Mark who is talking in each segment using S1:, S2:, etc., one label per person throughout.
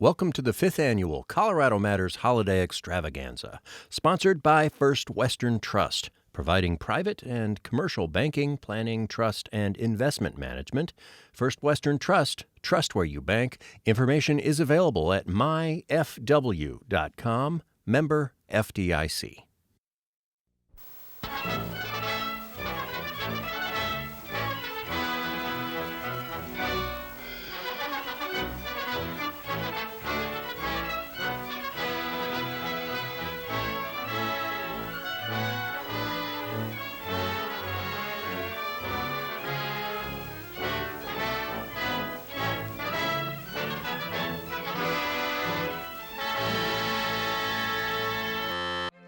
S1: Welcome to the 5th Annual Colorado Matters Holiday Extravaganza, sponsored by First Western Trust, providing private and commercial banking, planning, trust, and investment management. First Western Trust, trust where you bank. Information is available at myfw.com, member FDIC.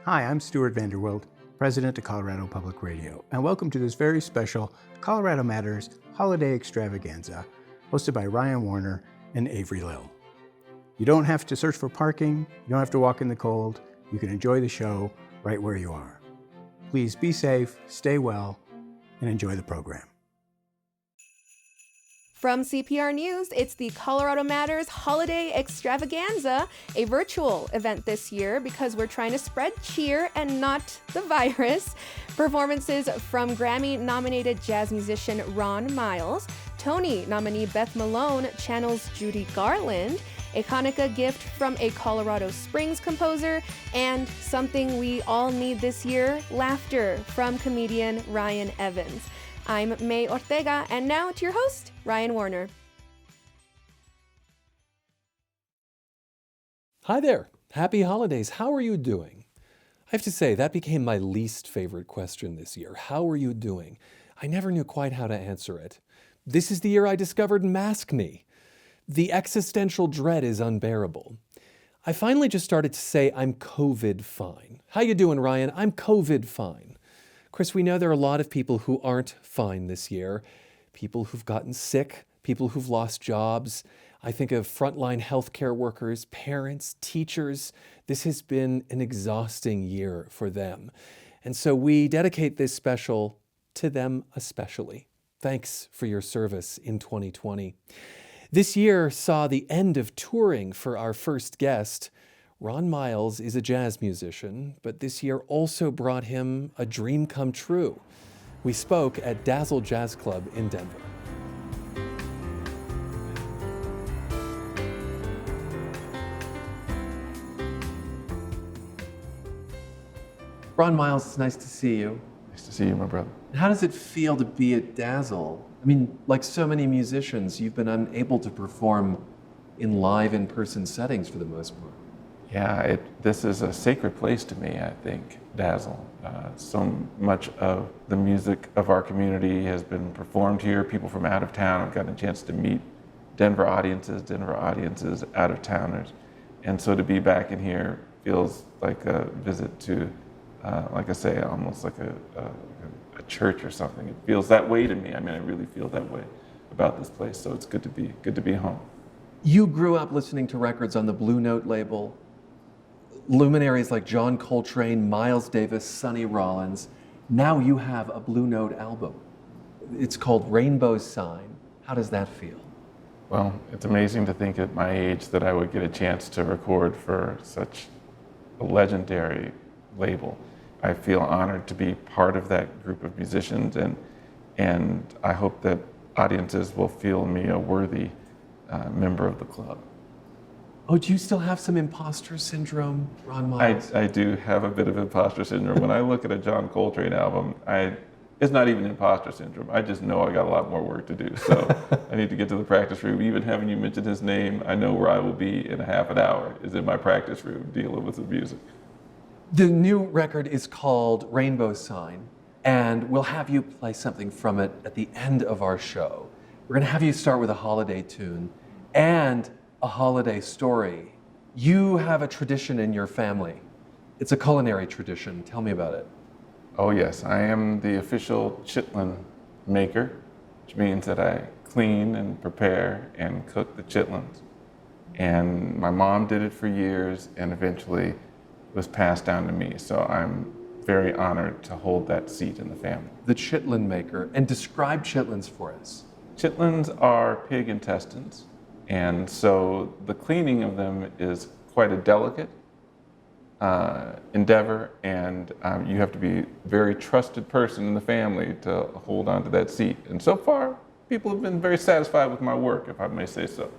S2: Hi, I'm Stuart Vanderwilt, President of Colorado Public Radio, and welcome to this very special Colorado Matters Holiday Extravaganza, hosted by Ryan Warner and Avery Lill. You don't have to search for parking, you don't have to walk in the cold, you can enjoy the show right where you are. Please be safe, stay well, and enjoy the program.
S3: From CPR News, it's the Colorado Matters Holiday Extravaganza, a virtual event this year because we're trying to spread cheer and not the virus. Performances from Grammy-nominated jazz musician Ron Miles, Tony nominee Beth Malone channels Judy Garland, a Hanukkah gift from a Colorado Springs composer, and something we all need this year, laughter from comedian Ryan Evans. I'm May Ortega, and now to your host, Ryan Warner.
S4: Hi there. Happy holidays. How are you doing? I have to say, that became my least favorite question this year. How are you doing? I never knew quite how to answer it. This is the year I discovered maskne. The existential dread is unbearable. I finally just started to say I'm COVID fine. How you doing, Ryan? I'm COVID fine. Chris, we know there are a lot of people who aren't fine this year. People who've gotten sick, people who've lost jobs. I think of frontline healthcare workers, parents, teachers. This has been an exhausting year for them. And so we dedicate this special to them especially. Thanks for your service in 2020. This year saw the end of touring for our first guest. Ron Miles is a jazz musician, but this year also brought him a dream come true. We spoke at Dazzle Jazz Club in Denver. Ron Miles, it's nice to see you.
S5: Nice to see you, my brother.
S4: How does it feel to be at Dazzle? I mean, like so many musicians, you've been unable to perform in live in-person settings for the most part.
S5: Yeah, this is a sacred place to me, I think, Dazzle. So much of the music of our community has been performed here. People from out of town have gotten a chance to meet Denver audiences out of towners. And so to be back in here feels like a visit to, like I say, almost like a church or something. It feels that way to me. I mean, I really feel that way about this place. So it's good to be home.
S4: You grew up listening to records on the Blue Note label. Luminaries like John Coltrane, Miles Davis, Sonny Rollins. Now you have a Blue Note album. It's called Rainbow Sign. How does that feel?
S5: Well, it's amazing to think at my age that I would get a chance to record for such a legendary label. I feel honored to be part of that group of musicians, and I hope that audiences will feel me a worthy member of the club.
S4: Oh, do you still have some imposter syndrome, Ron Miles?
S5: I do have a bit of imposter syndrome. When I look at a John Coltrane album, it's not even imposter syndrome. I just know I got a lot more work to do. So I need to get to the practice room. Even having you mention his name, I know where I will be in a half an hour, is in my practice room dealing with the music.
S4: The new record is called Rainbow Sign, and we'll have you play something from it at the end of our show. We're going to have you start with a holiday tune and a holiday story. You have a tradition in your family. It's a culinary tradition. Tell me about it.
S5: Oh yes, I am the official chitlin maker, which means that I clean and prepare and cook the chitlins. And my mom did it for years and eventually was passed down to me. So I'm very honored to hold that seat in the family.
S4: The chitlin maker. And describe chitlins for us.
S5: Chitlins are pig intestines, And so the cleaning of them is quite a delicate endeavor, and you have to be a very trusted person in the family to hold on to that seat. And so far, people have been very satisfied with my work, if I may say so.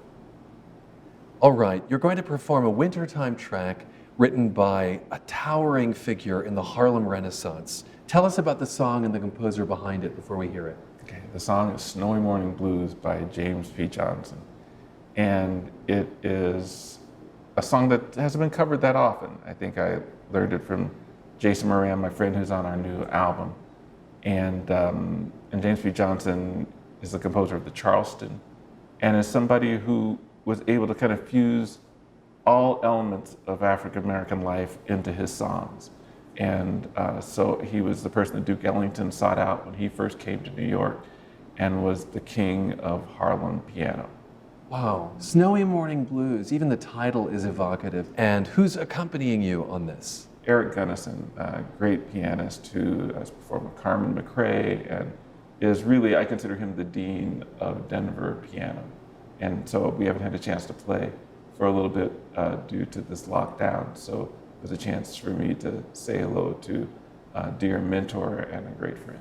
S4: All right, you're going to perform a wintertime track written by a towering figure in the Harlem Renaissance. Tell us about the song and the composer behind it before we hear it.
S5: Okay, the song is Snowy Morning Blues by James P. Johnson. And it is a song that hasn't been covered that often. I think I learned it from Jason Moran, my friend who's on our new album. And James P. Johnson is the composer of the Charleston, and is somebody who was able to kind of fuse all elements of African American life into his songs. And so he was the person that Duke Ellington sought out when he first came to New York, and was the king of Harlem piano.
S4: Wow, Snowy Morning Blues, even the title is evocative. And who's accompanying you on this?
S5: Eric Gunnison, a great pianist who has performed with Carmen McRae, and is really, I consider him the dean of Denver piano. And so we haven't had a chance to play for a little bit due to this lockdown. So it was a chance for me to say hello to a dear mentor and a great friend.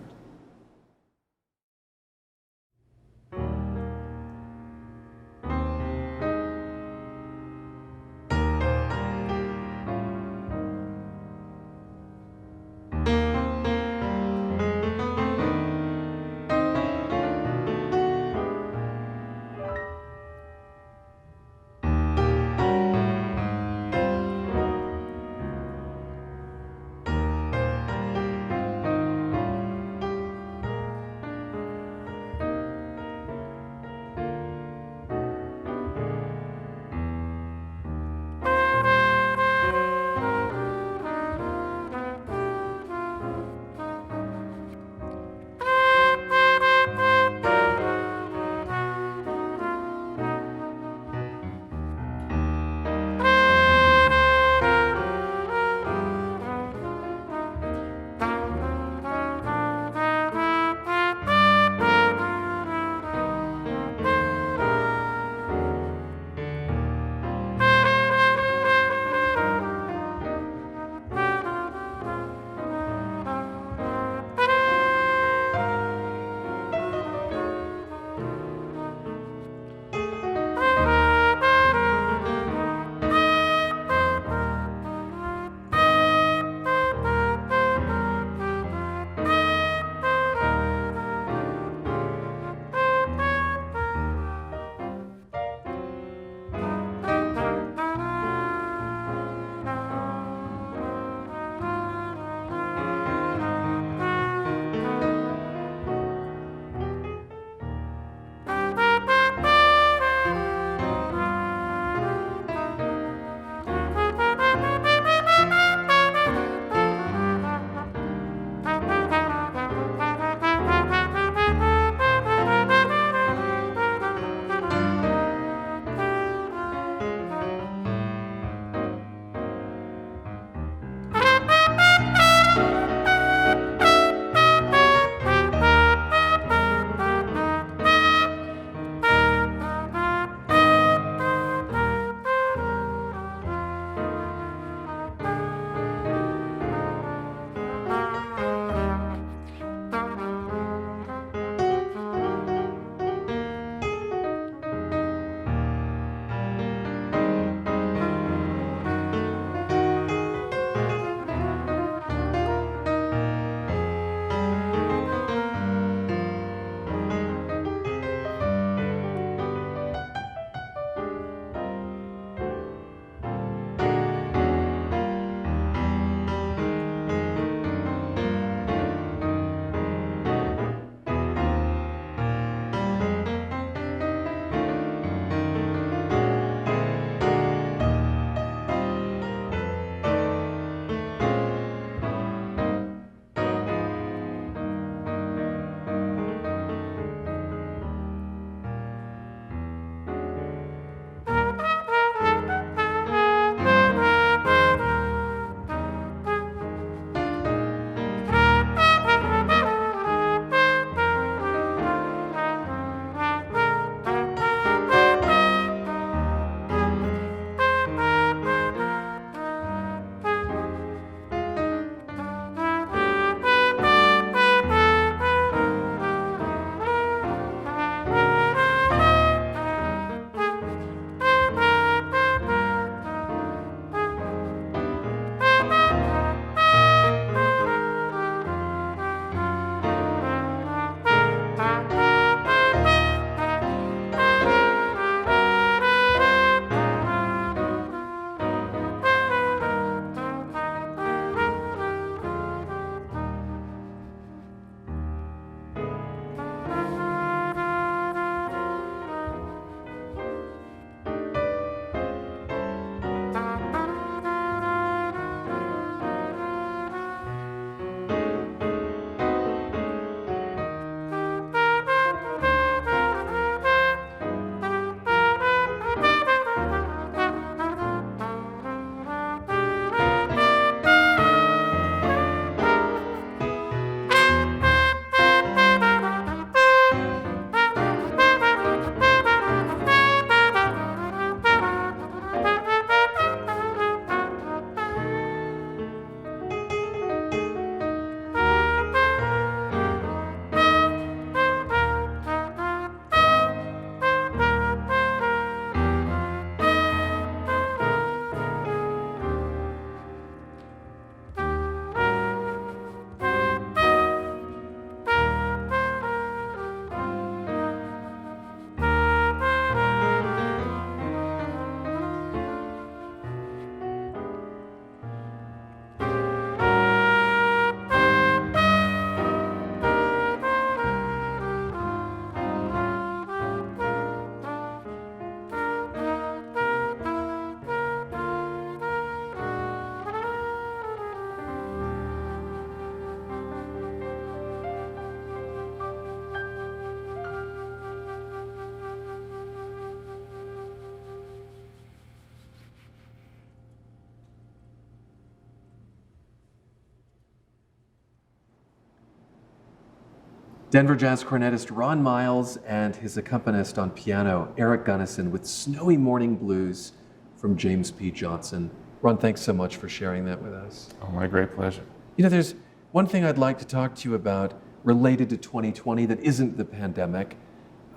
S4: Denver jazz cornetist Ron Miles and his accompanist on piano, Eric Gunnison, with Snowy Morning Blues from James P. Johnson. Ron, thanks so much for sharing that with us.
S5: Oh, my great pleasure.
S4: You know, there's one thing I'd like to talk to you about related to 2020 that isn't the pandemic,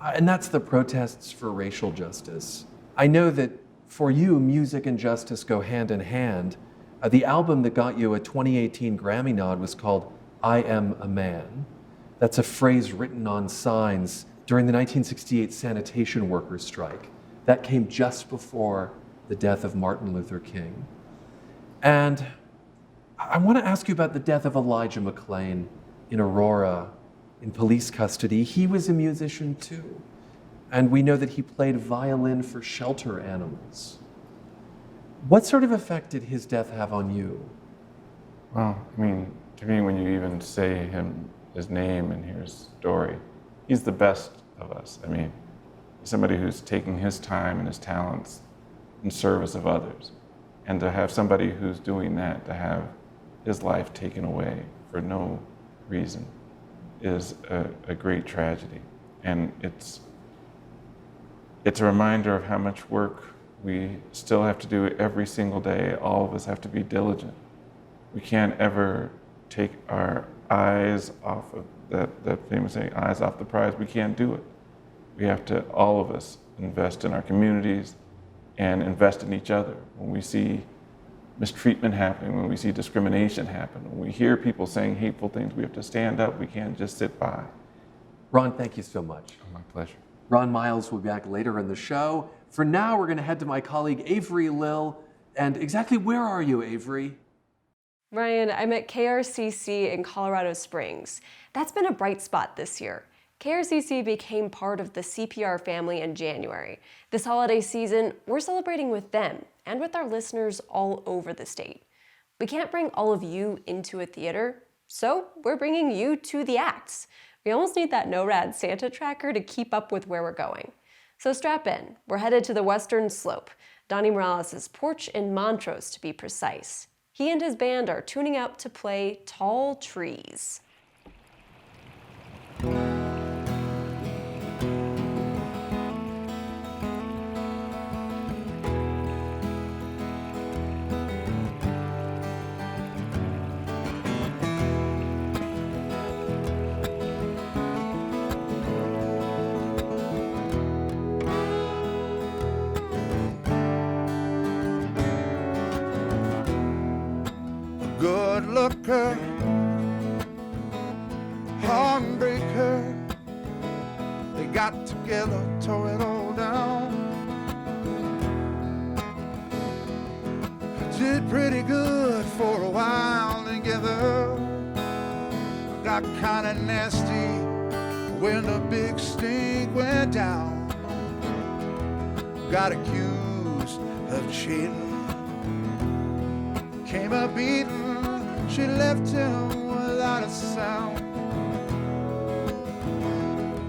S4: and that's the protests for racial justice. I know that for you, music and justice go hand in hand. The album that got you a 2018 Grammy nod was called I Am a Man. That's a phrase written on signs during the 1968 sanitation workers' strike. That came just before the death of Martin Luther King. And I want to ask you about the death of Elijah McClain in Aurora, in police custody. He was a musician too. And we know that he played violin for shelter animals. What sort of effect did his death have on you?
S5: Well, I mean, to me, when you even say his name and hear his story, he's the best of us. I mean, he's somebody who's taking his time and his talents in service of others. And to have somebody who's doing that, to have his life taken away for no reason, is a great tragedy. And it's a reminder of how much work we still have to do every single day. All of us have to be diligent. We can't ever take our eyes off of that famous saying, eyes off the prize. We can't do it. We have to, all of us, invest in our communities and invest in each other. When we see mistreatment happening, when we see discrimination happen, when we hear people saying hateful things, we have to stand up. We can't just sit by.
S4: Ron, thank you so much.
S5: Oh, my pleasure.
S4: Ron Miles will be back later in the show. For now, we're going to head to my colleague Avery Lill. And exactly where are you, Avery?
S6: Ryan, I'm at KRCC in Colorado Springs. That's been a bright spot this year. KRCC became part of the CPR family in January. This holiday season, we're celebrating with them and with our listeners all over the state. We can't bring all of you into a theater, so we're bringing you to the acts. We almost need that NORAD Santa tracker to keep up with where we're going. So strap in. We're headed to the Western Slope, Donnie Morales' porch in Montrose to be precise. He and his band are tuning out to play Tall Trees.
S7: Good looker, heartbreaker, they got together, tore it all down. Did pretty good for a while together. Got kinda nasty when the big stink went down. Got accused of cheating, came up beaten. She left him without a sound,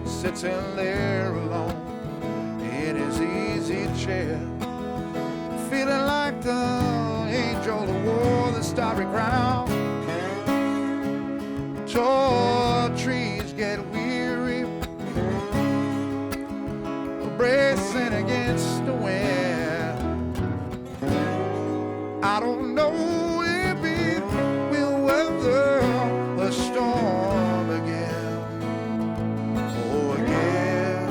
S7: sitting there alone in his easy chair, feeling like the angel who wore the starry crown. Tall trees get weary, bracing against the wind. I don't know if it will weather the storm again. Oh, again.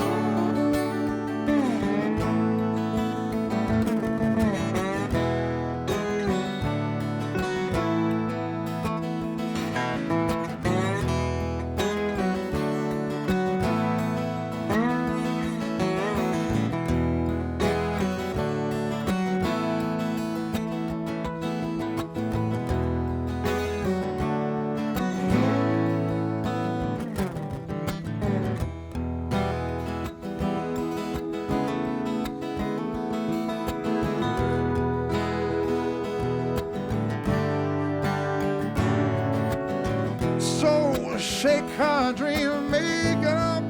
S7: So shake her dream makeup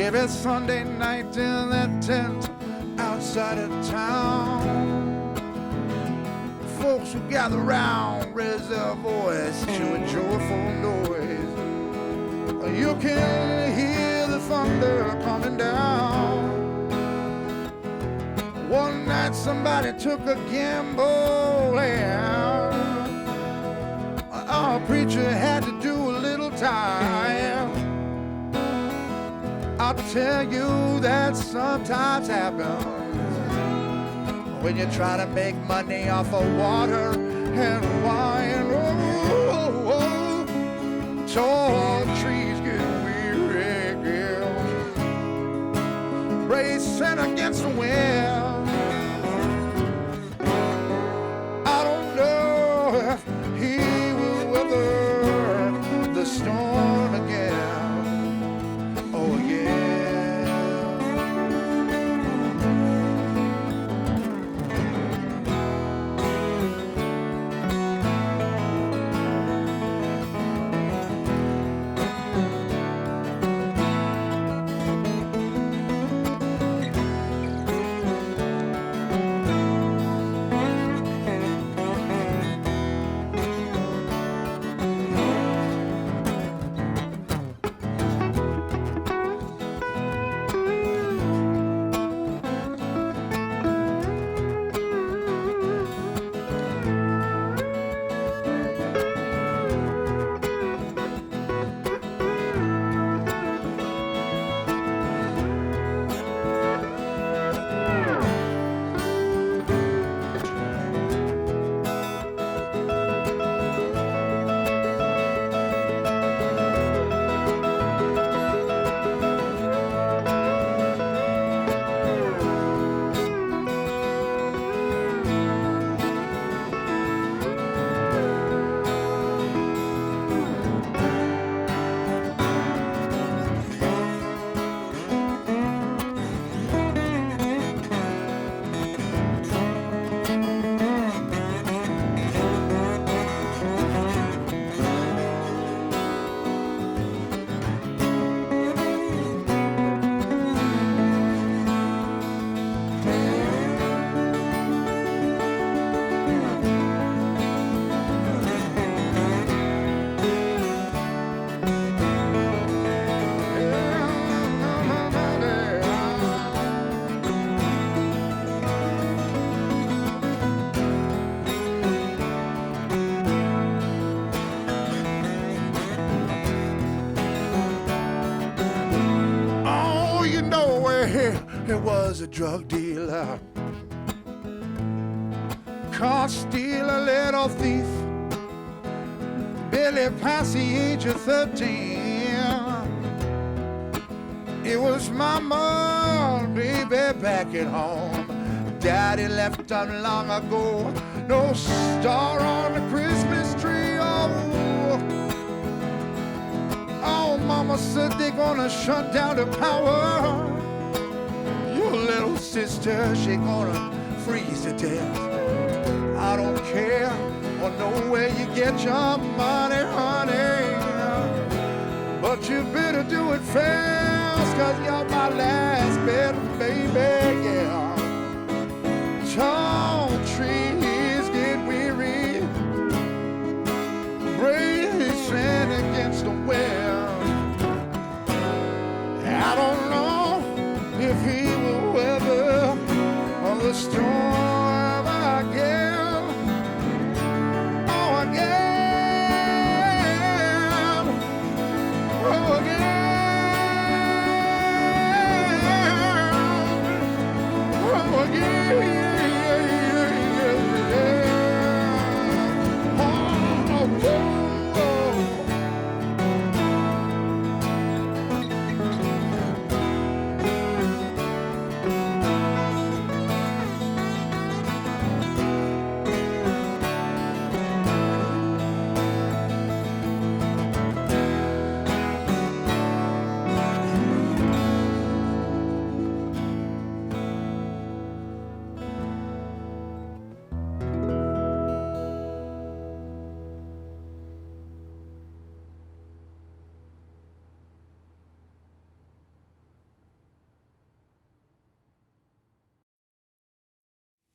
S7: every Sunday night in that tent outside of town. folks who gather round raise their voice to a joyful noise. You can hear the thunder coming down. One night somebody took a gamble and our preacher had to do a little time. I'll tell you that sometimes happens when you try to make money off of water and wine. Oh, oh, oh. Tall trees get weary, girl, racing against the wind. I don't know if he will weather the storm again. Oh yeah. He was a drug dealer, caught steal a little thief, barely past the age of 13. It was mama, baby, back at home. Daddy left done long ago, no star on the Christmas tree. Oh, mama said they're gonna shut down the power. Your little sister, she gonna freeze to death. I don't care or know where you get your money, honey, but you better do it fast, 'cause you're my last bet, baby, yeah. Tall trees get weary, racing against the wind. I don't know if he will weather the storm again. Oh, again. Oh, again. Oh, again.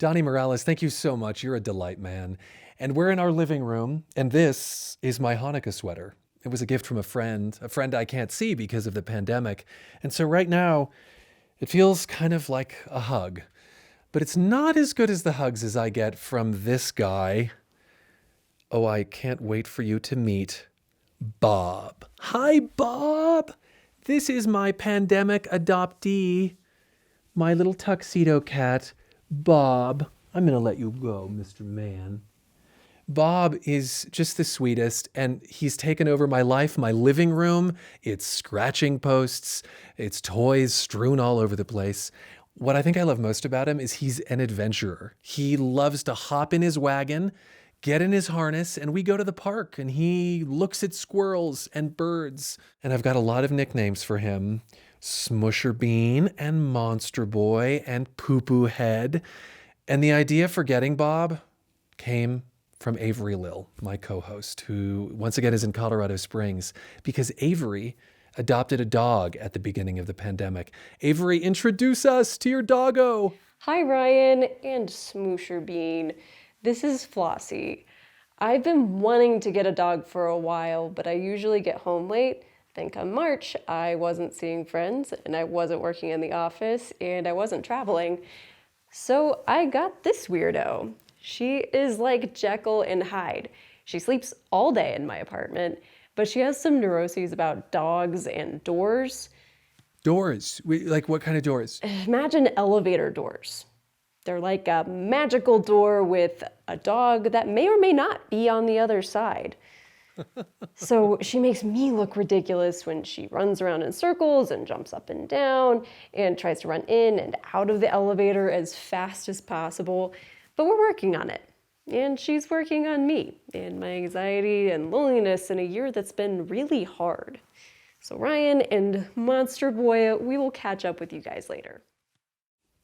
S4: Donnie Morales, thank you so much. You're a delight, man. And we're in our living room, and this is my Hanukkah sweater. It was a gift from a friend I can't see because of the pandemic. And so right now, it feels kind of like a hug. But it's not as good as the hugs as I get from this guy. Oh, I can't wait for you to meet Bob. Hi, Bob. This is my pandemic adoptee, my little tuxedo cat, Bob. I'm going to let you go, Mr. Man. Bob is just the sweetest, and he's taken over my life, my living room. It's scratching posts. It's toys strewn all over the place. What I think I love most about him is he's an adventurer. He loves to hop in his wagon, get in his harness, and we go to the park, and he looks at squirrels and birds. And I've got a lot of nicknames for him. Smusher Bean and Monster Boy and Poo Poo Head. And the idea for getting Bob came from Avery Lill, my co-host, who once again is in Colorado Springs, because Avery adopted a dog at the beginning of the pandemic. Avery, introduce us to your doggo.
S6: Hi, Ryan and Smoosher Bean. This is Flossie. I've been wanting to get a dog for a while, but I usually get home late. Then come March, I wasn't seeing friends, and I wasn't working in the office, and I wasn't traveling. So I got this weirdo. She is like Jekyll and Hyde. She sleeps all day in my apartment, but she has some neuroses about dogs and doors.
S4: Doors? Like what kind of doors?
S6: Imagine elevator doors. They're like a magical door with a dog that may or may not be on the other side. So she makes me look ridiculous when she runs around in circles and jumps up and down and tries to run in and out of the elevator as fast as possible. But we're working on it. And she's working on me and my anxiety and loneliness in a year that's been really hard. So Ryan and Monster Boy, we will catch up with you guys later.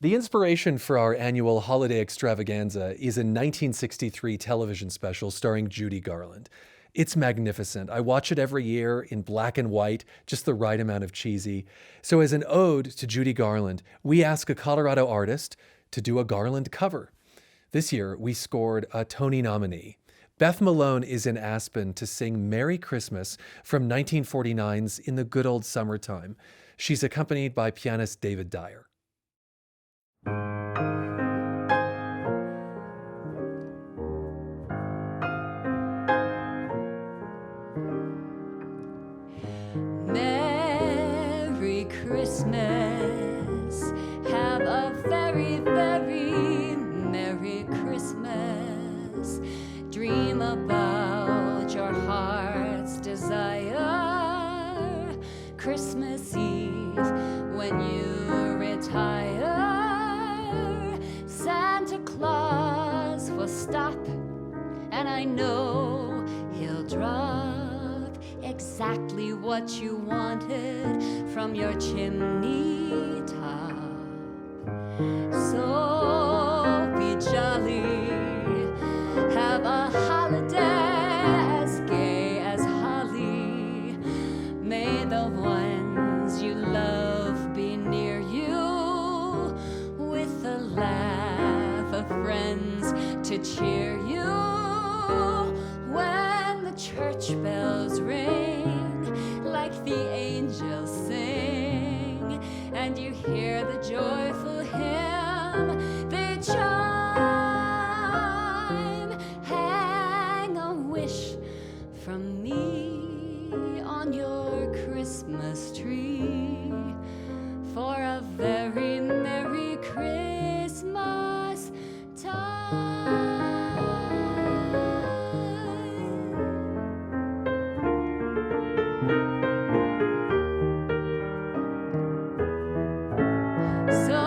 S4: The inspiration for our annual holiday extravaganza is a 1963 television special starring Judy Garland. It's magnificent. I watch it every year in black and white, just the right amount of cheesy. So as an ode to Judy Garland, we ask a Colorado artist to do a Garland cover. This year, we scored a Tony nominee. Beth Malone is in Aspen to sing Merry Christmas from 1949's In the Good Old Summertime. She's accompanied by pianist David Dyer.
S8: Merry Christmas. Have a very, very Merry Christmas. Dream about your heart's desire. Christmas Eve when you retire. Santa Claus will stop, and I know he'll drop exactly what you wanted from your chimney top. So be jolly, have a holiday as gay as holly. May the ones you love be near you, with a laugh of friends to cheer you. When the church bells ring, like the angels sing, and you hear the joyful hymn they chime, hang a wish from me on your Christmas tree for a very Merry Christmas time. So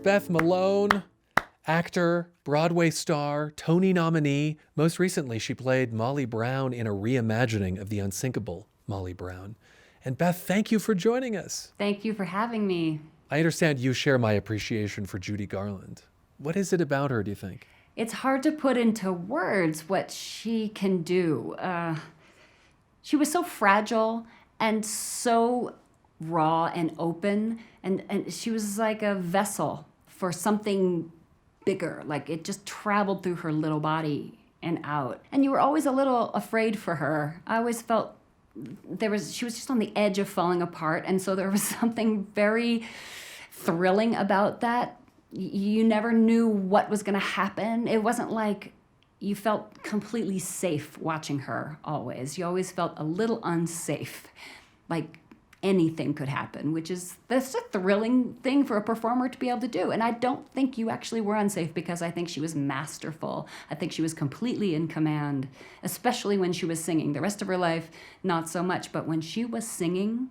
S4: Beth Malone, actor, Broadway star, Tony nominee. Most recently, she played Molly Brown in a reimagining of the unsinkable Molly Brown. And Beth, thank you for joining us.
S8: Thank you for having me.
S4: I understand you share my appreciation for Judy Garland. What is it about her, do you think?
S8: It's hard to put into words what she can do. She was so fragile and so raw and open, and she was like a vessel for something bigger. Like it just traveled through her little body and out. And you were always a little afraid for her. I always felt she was just on the edge of falling apart, and so there was something very thrilling about that. You never knew what was going to happen. It wasn't like you felt completely safe watching her always. You always felt a little unsafe, like anything could happen, that's a thrilling thing for a performer to be able to do. And I don't think you actually were unsafe, because I think she was masterful. I think she was completely in command, especially when she was singing. The rest of her life, not so much. But when she was singing,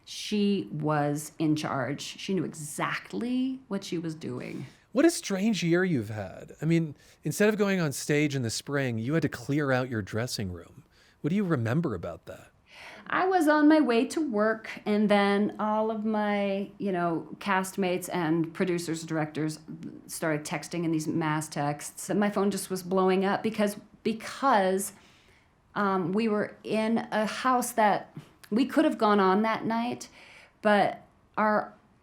S8: she was in charge. She knew exactly what she was doing.
S4: What a strange year you've had. I mean, instead of going on stage in the spring, you had to clear out your dressing room. What do you remember about that?
S8: I was on my way to work, and then all of my, castmates and producers, directors started texting in these mass texts. And my phone just was blowing up because we were in a house that we could have gone on that night, but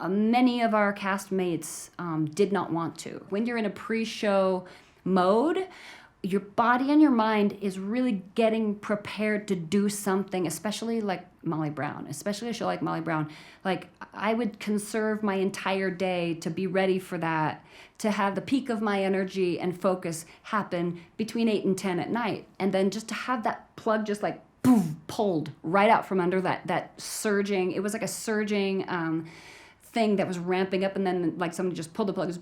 S8: many of our castmates did not want to. When you're in a pre-show mode, your body and your mind is really getting prepared to do something, especially like Molly Brown, especially a show like Molly Brown. Like, I would conserve my entire day to be ready for that, to have the peak of my energy and focus happen between 8 and 10 at night. And then just to have that plug just like boom, pulled right out from under that surging, it was like a surging thing that was ramping up, and then like somebody just pulled the plug,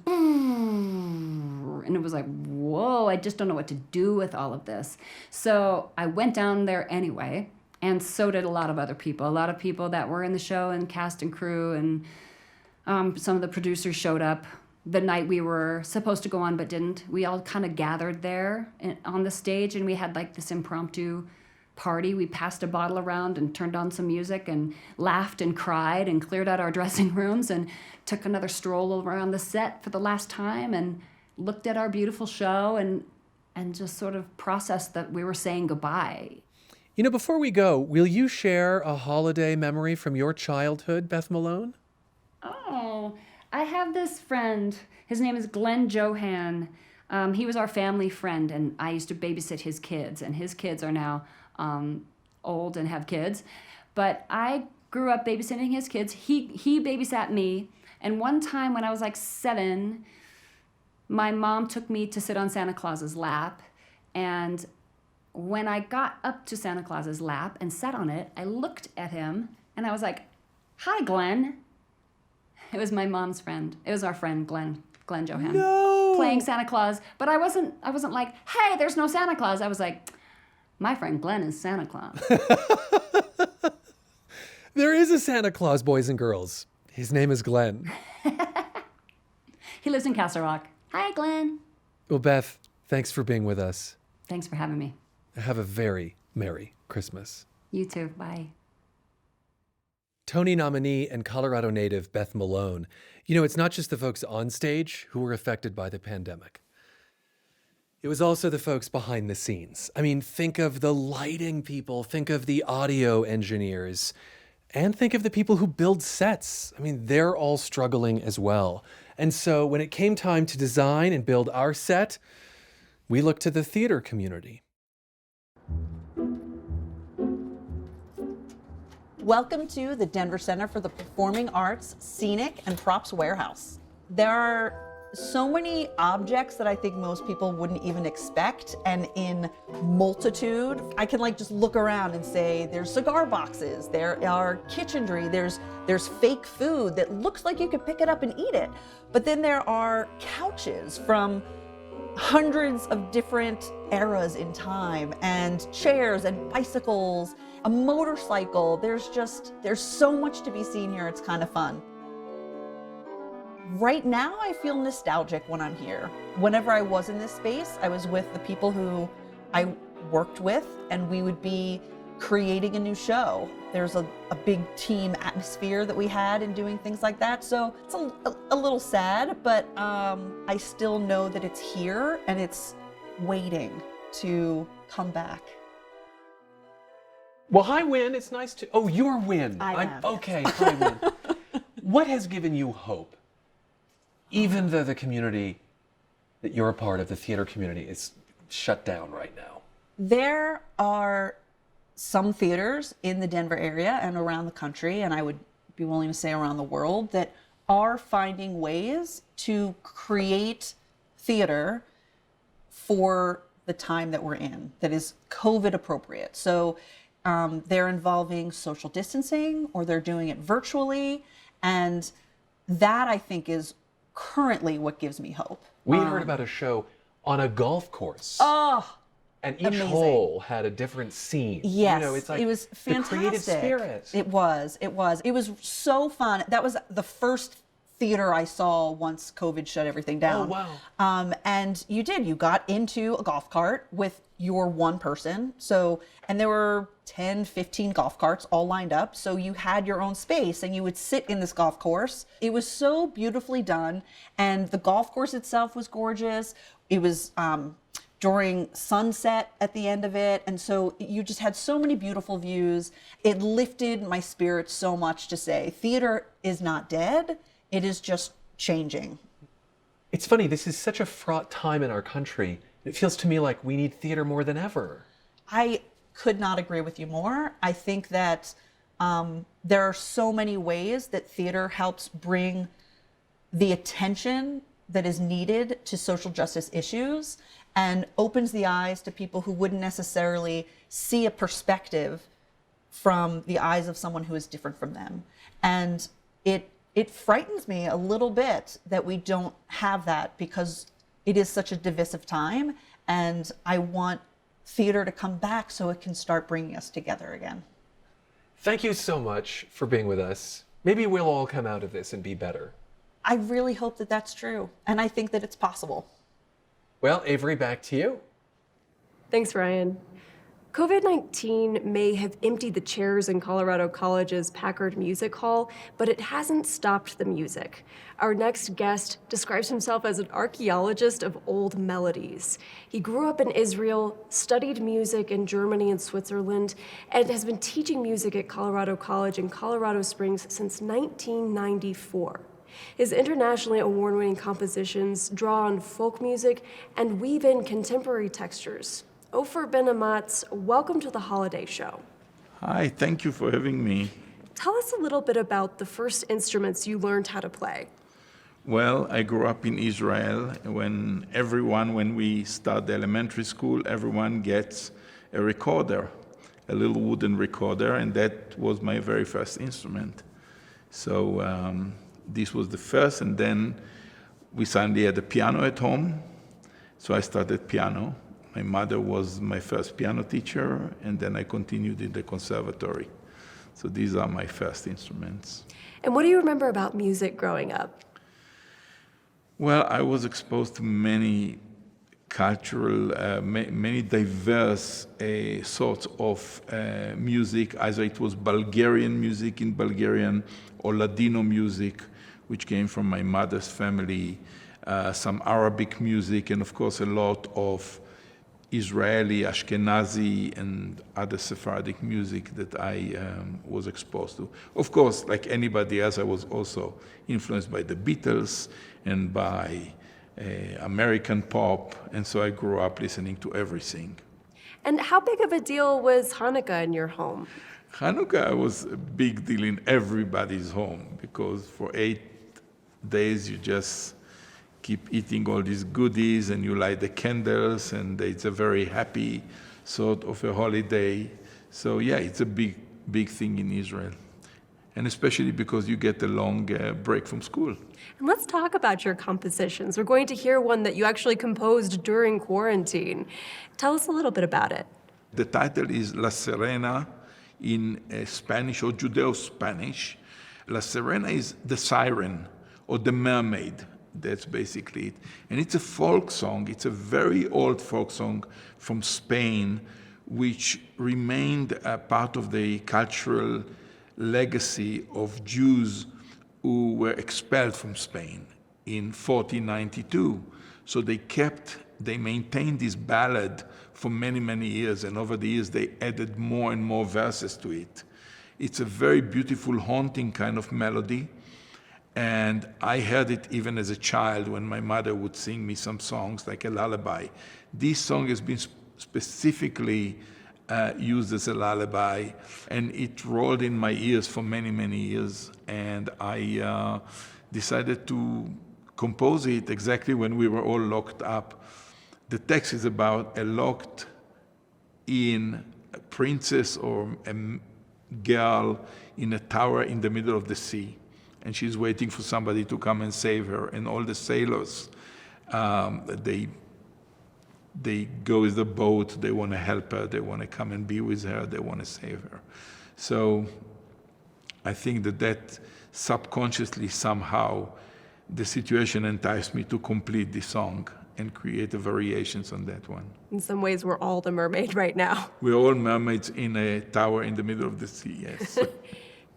S8: and it was like, whoa, I just don't know what to do with all of this. So I went down there anyway, and so did a lot of other people. A lot of people that were in the show and cast and crew, and some of the producers showed up the night we were supposed to go on but didn't. We all kind of gathered there on the stage, and we had like this impromptu party. We passed a bottle around and turned on some music and laughed and cried and cleared out our dressing rooms and took another stroll around the set for the last time and looked at our beautiful show and just sort of processed that we were saying goodbye.
S4: Before we go, will you share a holiday memory from your childhood, Beth Malone?
S8: Oh, I have this friend. His name is Glenn Johan. He was our family friend, and I used to babysit his kids, and his kids are now old and have kids. But I grew up babysitting his kids. He babysat me, and one time when I was like 7, my mom took me to sit on Santa Claus's lap, and when I got up to Santa Claus's lap and sat on it, I looked at him, and I was like, "Hi, Glenn." It was my mom's friend. It was our friend, Glenn Johan.
S4: No!
S8: Playing Santa Claus. But I wasn't like, "Hey, there's no Santa Claus." I was like, "My friend Glenn is Santa Claus."
S4: There is a Santa Claus, boys and girls. His name is Glenn.
S8: He lives in Castle Rock. Hi, Glenn.
S4: Well, Beth, thanks for being with us.
S8: Thanks for having me.
S4: Have a very Merry Christmas.
S8: You too. Bye.
S4: Tony nominee and Colorado native Beth Malone. It's not just the folks on stage who were affected by the pandemic. It was also the folks behind the scenes. I mean, think of the lighting people, think of the audio engineers, and think of the people who build sets. I mean, they're all struggling as well. And so when it came time to design and build our set, we looked to the theater community.
S9: Welcome to the Denver Center for the Performing Arts Scenic and Props Warehouse. There are so many objects that I think most people wouldn't even expect, and in multitude. I can just look around and say there's cigar boxes, there are kitchenry, there's fake food that looks like you could pick it up and eat it. But then there are couches from hundreds of different eras in time, and chairs and bicycles, a motorcycle. There's so much to be seen here. It's kind of fun. Right now, I feel nostalgic when I'm here. Whenever I was in this space, I was with the people who I worked with, and we would be creating a new show. There's a big team atmosphere that we had in doing things like that. So it's a little sad, but I still know that it's here and it's waiting to come back.
S4: Well, hi, Win. It's nice to... Oh, you're Win. Okay, hi, Win. What has given you hope? Even though the community that you're a part of, the theater community, is shut down right now.
S9: There are some theaters in the Denver area and around the country, and I would be willing to say around the world, that are finding ways to create theater for the time that we're in that is COVID appropriate. So they're involving social distancing, or they're doing it virtually, and that, I think, is currently what gives me hope.
S4: We heard about a show on a golf course.
S9: Oh,
S4: and each
S9: amazing.
S4: hole had a different scene.
S9: Yes,
S4: you know, it's like
S9: it was fantastic.
S4: The creative spirit.
S9: It was so fun. That was the first theater I saw once COVID shut everything down.
S4: Oh, wow.
S9: And you got into a golf cart with your one person. So, and there were 10, 15 golf carts all lined up. So you had your own space and you would sit in this golf course. It was so beautifully done. And the golf course itself was gorgeous. It was during sunset at the end of it. And so you just had so many beautiful views. It lifted my spirits so much to say, theater is not dead. It is just changing.
S4: It's funny, this is such a fraught time in our country. It feels to me like we need theater more than ever.
S9: I could not agree with you more. I think that there are so many ways that theater helps bring the attention that is needed to social justice issues and opens the eyes to people who wouldn't necessarily see a perspective from the eyes of someone who is different from them. And it frightens me a little bit that we don't have that, because it is such a divisive time, and I want theater to come back so it can start bringing us together again.
S4: Thank you so much for being with us. Maybe we'll all come out of this and be better.
S9: I really hope that that's true, and I think that it's possible.
S4: Well, Avery, back to you.
S6: Thanks, Ryan. COVID-19 may have emptied the chairs in Colorado College's Packard Music Hall, but it hasn't stopped the music. Our next guest describes himself as an archaeologist of old melodies. He grew up in Israel, studied music in Germany and Switzerland, and has been teaching music at Colorado College in Colorado Springs since 1994. His internationally award-winning compositions draw on folk music and weave in contemporary textures. Ofer Ben Amatz, welcome to the Holiday Show.
S10: Hi, thank you for having me.
S6: Tell us a little bit about the first instruments you learned how to play.
S10: Well, I grew up in Israel. When we start the elementary school, everyone gets a recorder, a little wooden recorder, and that was my very first instrument. So this was the first, and then we suddenly had a piano at home, so I started piano. My mother was my first piano teacher, and then I continued in the conservatory. So these are my first instruments.
S6: And what do you remember about music growing up?
S10: Well, I was exposed to many cultural, many diverse sorts of music. Either it was Bulgarian music in Bulgarian, or Ladino music, which came from my mother's family, some Arabic music, and of course a lot of Israeli, Ashkenazi, and other Sephardic music that I was exposed to. Of course, like anybody else, I was also influenced by the Beatles and by American pop, and so I grew up listening to everything.
S6: And how big of a deal was Hanukkah in your home?
S10: Hanukkah was a big deal in everybody's home, because for 8 days you just keep eating all these goodies and you light the candles, and it's a very happy sort of a holiday. So yeah, it's a big thing in Israel. And especially because you get a long break from school.
S6: And let's talk about your compositions. We're going to hear one that you actually composed during quarantine. Tell us a little bit about it.
S10: The title is La Sirena in Spanish or Judeo-Spanish. La Sirena is the siren, or The Mermaid. That's basically it. And it's a folk song. It's a very old folk song from Spain, which remained a part of the cultural legacy of Jews who were expelled from Spain in 1492. So they maintained this ballad for many, many years, and over the years they added more and more verses to it. It's a very beautiful, haunting kind of melody, and I heard it even as a child when my mother would sing me some songs like a lullaby. This song has been specifically used as a lullaby, and it rolled in my ears for many, many years, and I decided to compose it exactly when we were all locked up. The text is about a locked-in princess or a girl in a tower in the middle of the sea, and she's waiting for somebody to come and save her. And all the sailors, they go with the boat. They want to help her. They want to come and be with her. They want to save her. So I think that subconsciously somehow the situation enticed me to complete the song and create the variations on that one.
S6: In some ways, we're all the mermaid right now.
S10: We're all mermaids in a tower in the middle of the sea, yes.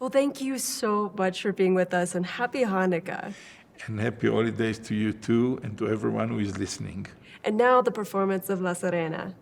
S6: Well, thank you so much for being with us, and happy Hanukkah.
S10: And happy holidays to you too, and to everyone who is listening.
S6: And now the performance of La Sirena.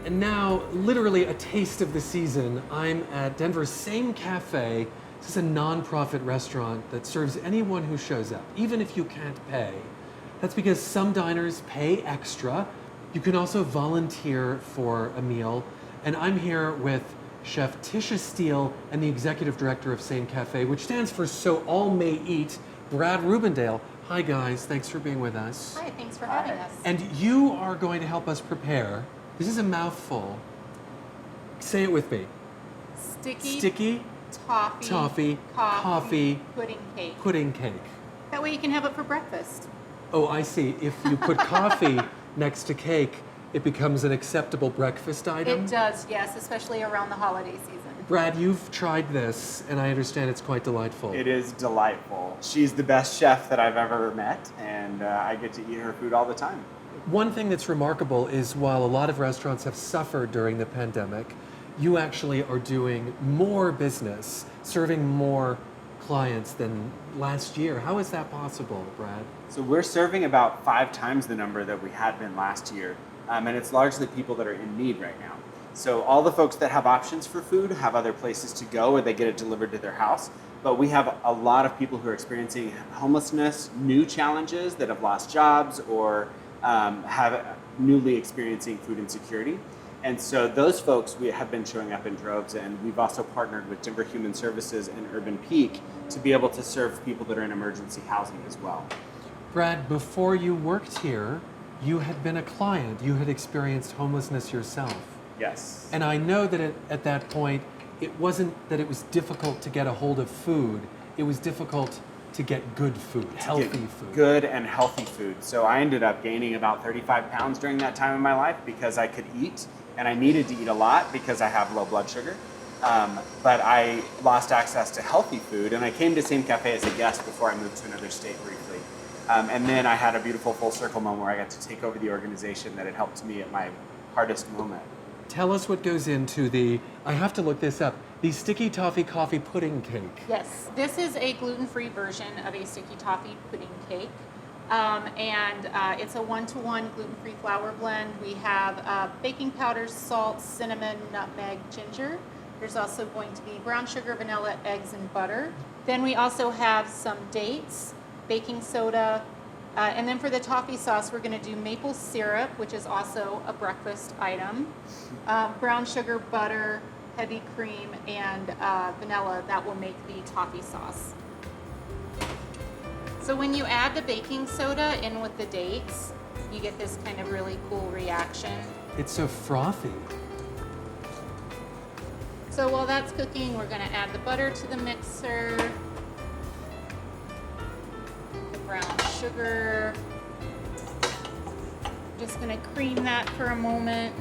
S4: And now, literally a taste of the season, I'm at Denver's Same Cafe. This is a nonprofit restaurant that serves anyone who shows up, even if you can't pay. That's because some diners pay extra. You can also volunteer for a meal. And I'm here with Chef Tisha Steele and the executive director of Same Cafe, which stands for So All May Eat, Brad Rubendale. Hi guys, thanks for being with us.
S11: Hi, thanks for having us.
S4: And you are going to help us prepare. This is a mouthful. Say it with me.
S11: Sticky
S4: toffee, coffee, pudding cake.
S11: That way you can have it for breakfast.
S4: Oh, I see. If you put coffee next to cake, it becomes an acceptable breakfast item?
S11: It does, yes, especially around the holiday season.
S4: Brad, you've tried this, and I understand it's quite delightful.
S12: It is delightful. She's the best chef that I've ever met, and I get to eat her food all the time.
S4: One thing that's remarkable is while a lot of restaurants have suffered during the pandemic, you actually are doing more business, serving more clients than last year. How is that possible, Brad?
S12: So we're serving about 5 times the number that we had been last year, and it's largely people that are in need right now. So all the folks that have options for food have other places to go or they get it delivered to their house. But we have a lot of people who are experiencing homelessness, new challenges that have lost jobs or have newly experiencing food insecurity. And so those folks we have been showing up in droves, and we've also partnered with Denver Human Services and Urban Peak to be able to serve people that are in emergency housing as well.
S4: Brad, before you worked here, you had been a client. You had experienced homelessness yourself.
S12: Yes.
S4: And I know that at that point, it wasn't that it was difficult to get a hold of food. It was difficult to get good food, healthy food.
S12: Good and healthy food. So I ended up gaining about 35 pounds during that time in my life because I could eat, and I needed to eat a lot because I have low blood sugar. But I lost access to healthy food, and I came to Same Cafe as a guest before I moved to another state briefly. And then I had a beautiful full circle moment where I got to take over the organization that had helped me at my hardest moment.
S4: Tell us what goes into the, I have to look this up, the sticky toffee coffee pudding cake.
S11: Yes, this is a gluten-free version of a sticky toffee pudding cake. It's a 1-to-1 gluten-free flour blend. We have baking powder, salt, cinnamon, nutmeg, ginger. There's also going to be brown sugar, vanilla, eggs, and butter. Then we also have some dates, baking soda, and then for the toffee sauce, we're going to do maple syrup, which is also a breakfast item, brown sugar, butter, heavy cream, and vanilla. That will make the toffee sauce. So when you add the baking soda in with the dates, you get this kind of really cool reaction.
S4: It's so frothy.
S11: So while that's cooking, we're going to add the butter to the mixer, the brown sugar. Just going to cream that for a moment.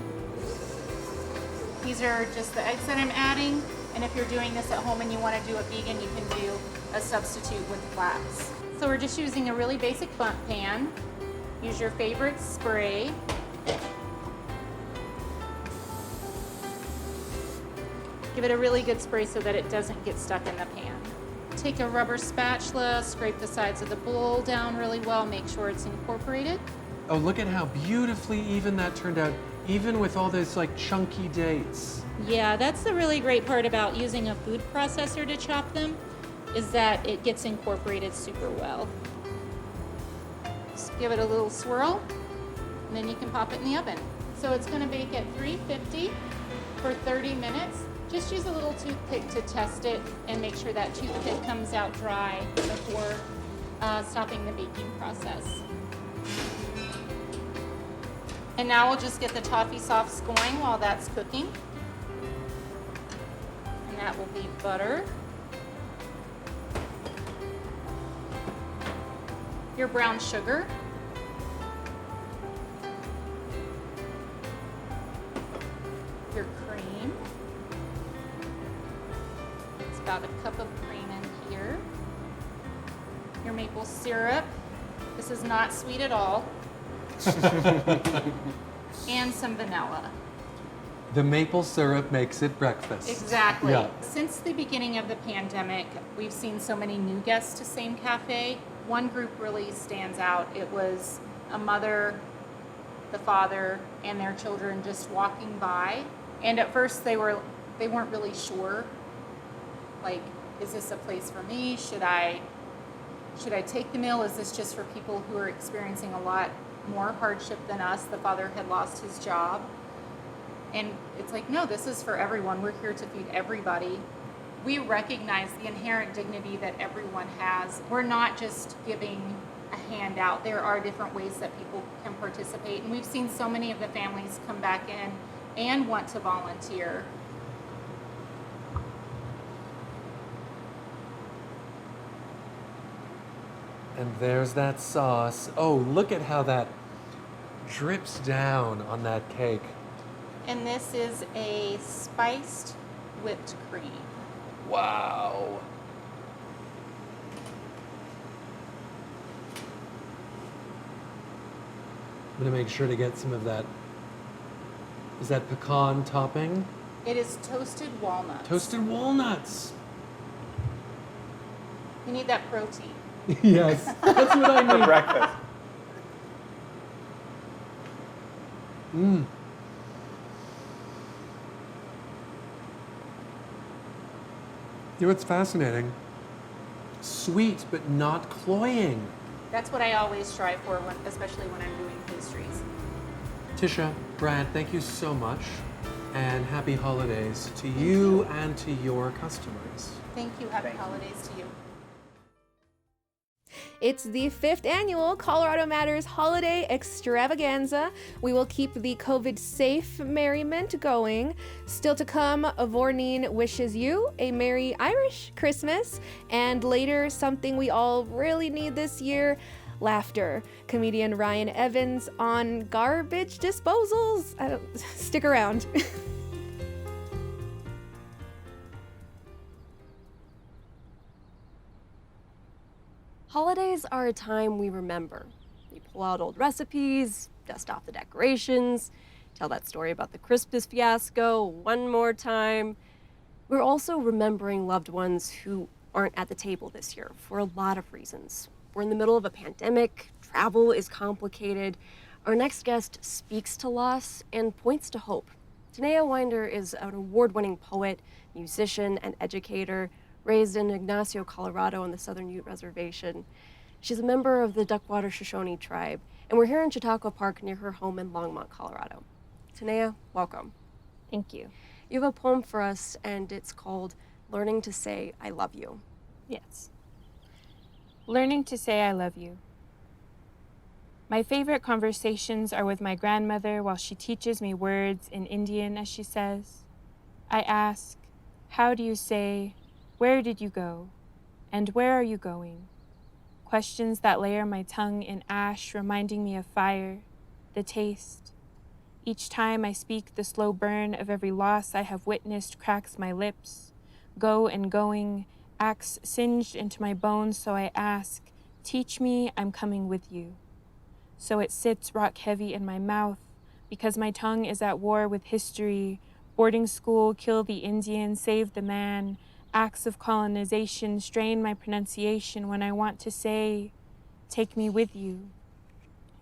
S11: These are just the eggs that I'm adding, and if you're doing this at home and you want to do it vegan, you can do a substitute with flax. So we're just using a really basic bundt pan. Use your favorite spray. Give it a really good spray so that it doesn't get stuck in the pan. Take a rubber spatula, scrape the sides of the bowl down really well, make sure it's incorporated.
S4: Oh, look at how beautifully even that turned out, even with all those like chunky dates.
S11: Yeah, that's the really great part about using a food processor to chop them, is that it gets incorporated super well. Just give it a little swirl, and then you can pop it in the oven. So it's going to bake at 350 for 30 minutes. Just use a little toothpick to test it and make sure that toothpick comes out dry before stopping the baking process. And now we'll just get the toffee sauce going while that's cooking. And that will be butter, your brown sugar, your cream. It's about a cup of cream in here. Your maple syrup. This is not sweet at all. And some vanilla.
S4: The maple syrup makes it breakfast.
S11: Exactly.
S4: Yeah.
S11: Since the beginning of the pandemic, we've seen so many new guests to Same Cafe. One group really stands out. It was a mother the father and their children just walking by. And at first they weren't really sure, like, is this a place for me? Should I take the meal? Is this just for people who are experiencing a lot more hardship than us? The father had lost his job. And it's like, no, this is for everyone. We're here to feed everybody. We recognize the inherent dignity that everyone has. We're not just giving a handout. There are different ways that people can participate. And we've seen so many of the families come back in and want to volunteer.
S4: And there's that sauce. Oh, look at how that drips down on that cake.
S11: And this is a spiced whipped cream.
S4: Wow. I'm gonna make sure to get some of that. Is that pecan topping?
S11: It is toasted walnuts.
S4: Toasted walnuts.
S11: You need that protein.
S4: Yes, that's what I need.
S12: For breakfast.
S4: Mmm. You know what's fascinating? Sweet, but not cloying.
S11: That's what I always strive for, especially when I'm doing pastries.
S4: Tisha, Brad, thank you so much. And happy holidays to you and to your customers.
S11: Thank you. Happy holidays to you.
S3: It's the 5th annual Colorado Matters Holiday Extravaganza. We will keep the COVID-safe merriment going. Still to come, Vorneen wishes you a Merry Irish Christmas, and later, something we all really need this year, laughter. Comedian Ryan Evans on garbage disposals. Stick around.
S6: Holidays are a time we remember. We pull out old recipes, dust off the decorations, tell that story about the Christmas fiasco one more time. We're also remembering loved ones who aren't at the table this year for a lot of reasons. We're in the middle of a pandemic, travel is complicated. Our next guest speaks to loss and points to hope. Tenea Winder is an award-winning poet, musician, and educator, raised in Ignacio, Colorado on the Southern Ute Reservation. She's a member of the Duckwater Shoshone tribe, and we're here in Chautauqua Park near her home in Longmont, Colorado. Tenea, welcome.
S13: Thank you.
S6: You have a poem for us, and it's called Learning to Say I Love You.
S13: Yes. Learning to say I love you. My favorite conversations are with my grandmother while she teaches me words in Indian, as she says. I ask, how do you say, where did you go? And where are you going? Questions that layer my tongue in ash, reminding me of fire, the taste. Each time I speak, the slow burn of every loss I have witnessed cracks my lips. Go and going, axe singed into my bones, so I ask, teach me, I'm coming with you. So it sits rock heavy in my mouth, because my tongue is at war with history. Boarding school, kill the Indian, save the man. Acts of colonization strain my pronunciation when I want to say, take me with you.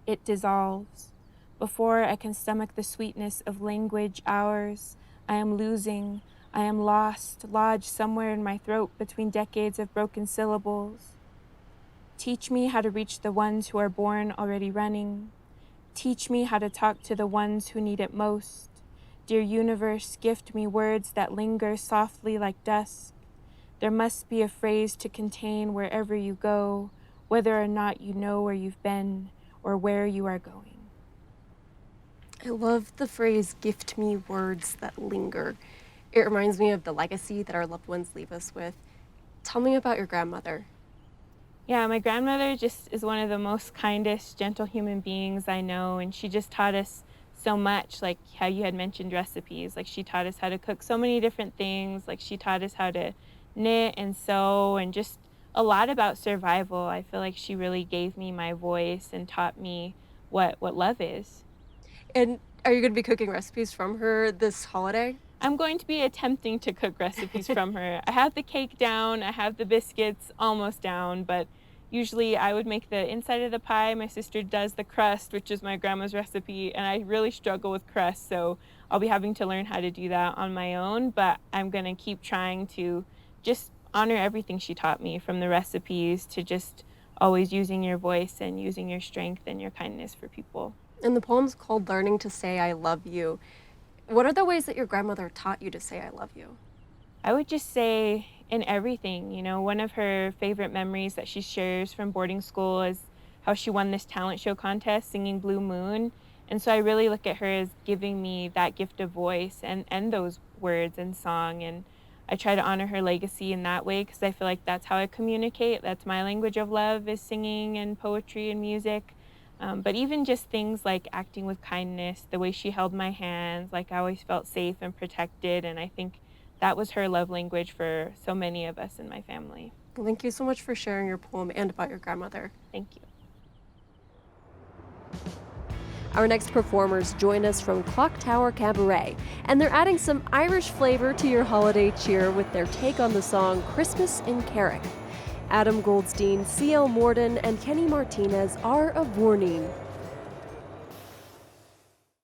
S13: It dissolves. Before I can stomach the sweetness of language hours, I am losing, I am lost, lodged somewhere in my throat between decades of broken syllables. Teach me how to reach the ones who are born already running. Teach me how to talk to the ones who need it most. Dear universe, gift me words that linger softly like dusk. There must be a phrase to contain wherever you go, whether or not you know where you've been or where you are going.
S6: I love the phrase, gift me words that linger. It reminds me of the legacy that our loved ones leave us with. Tell me about your grandmother.
S13: Yeah, my grandmother just is one of the most kindest, gentle human beings I know, and she just taught us so much, like how you had mentioned recipes. Like she taught us how to cook so many different things. Like she taught us how to knit and sew and just a lot about survival. I feel like she really gave me my voice and taught me what love is.
S6: And are you going to be cooking recipes from her this holiday?
S13: I'm going to be attempting to cook recipes from her. I have the cake down, I have the biscuits almost down, but Usually I would make the inside of the pie, my sister does the crust, which is my grandma's recipe, and I really struggle with crust, so I'll be having to learn how to do that on my own, but I'm gonna keep trying to just honor everything she taught me, from the recipes to just always using your voice and using your strength and your kindness for people.
S6: And the poem's called Learning to Say I Love You. What are the ways that your grandmother taught you to say I love you?
S13: I would just say in everything, you know, one of her favorite memories that she shares from boarding school is how she won this talent show contest singing Blue Moon. And so I really look at her as giving me that gift of voice and those words and song. And I try to honor her legacy in that way because I feel like that's how I communicate. That's my language of love, is singing and poetry and music. But even just things like acting with kindness, the way she held my hands, like I always felt safe and protected. And I think that was her love language for so many of us in my family.
S6: Well, thank you so much for sharing your poem and about your grandmother.
S13: Thank you.
S6: Our next performers join us from Clock Tower Cabaret, and they're adding some Irish flavor to your holiday cheer with their take on the song Christmas in Carrick. Adam Goldstein, C.L. Morden, and Kenny Martinez are of Vorneen.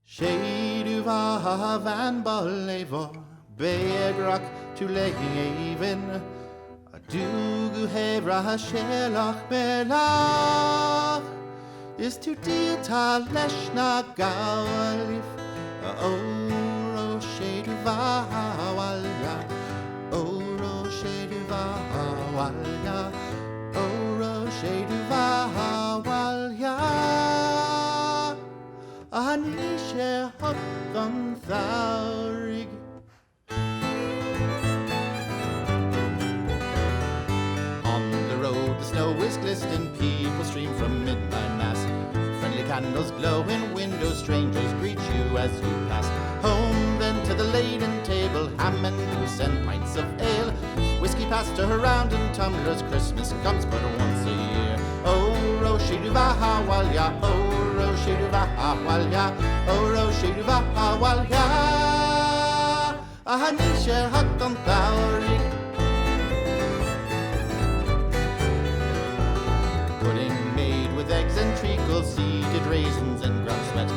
S7: Shadu van Bolevor, Beagrak to Lehaven, a Dugu Hebra Shelach Belach, is to Dieta Leshna Galif, Oro Shadu Vawalya, Oro Shadu Vawalya, Oro Shadu Vawalya, Anisha Hokon Thaurig. The snow is glistening, people stream from midnight mass. Friendly candles glow in windows, strangers greet you as you pass. Home then to the laden table, ham and goose and pints of ale. Whiskey passed around in tumblers, Christmas comes but once a year. Oh, Roshidu Vahawalya, oh, Roshidu Vahawalya, oh, Roshidu Vahawalya. Ahanisha Hakon Thaurig. Pudding made with eggs and treacle, seeded raisins and ground sweat,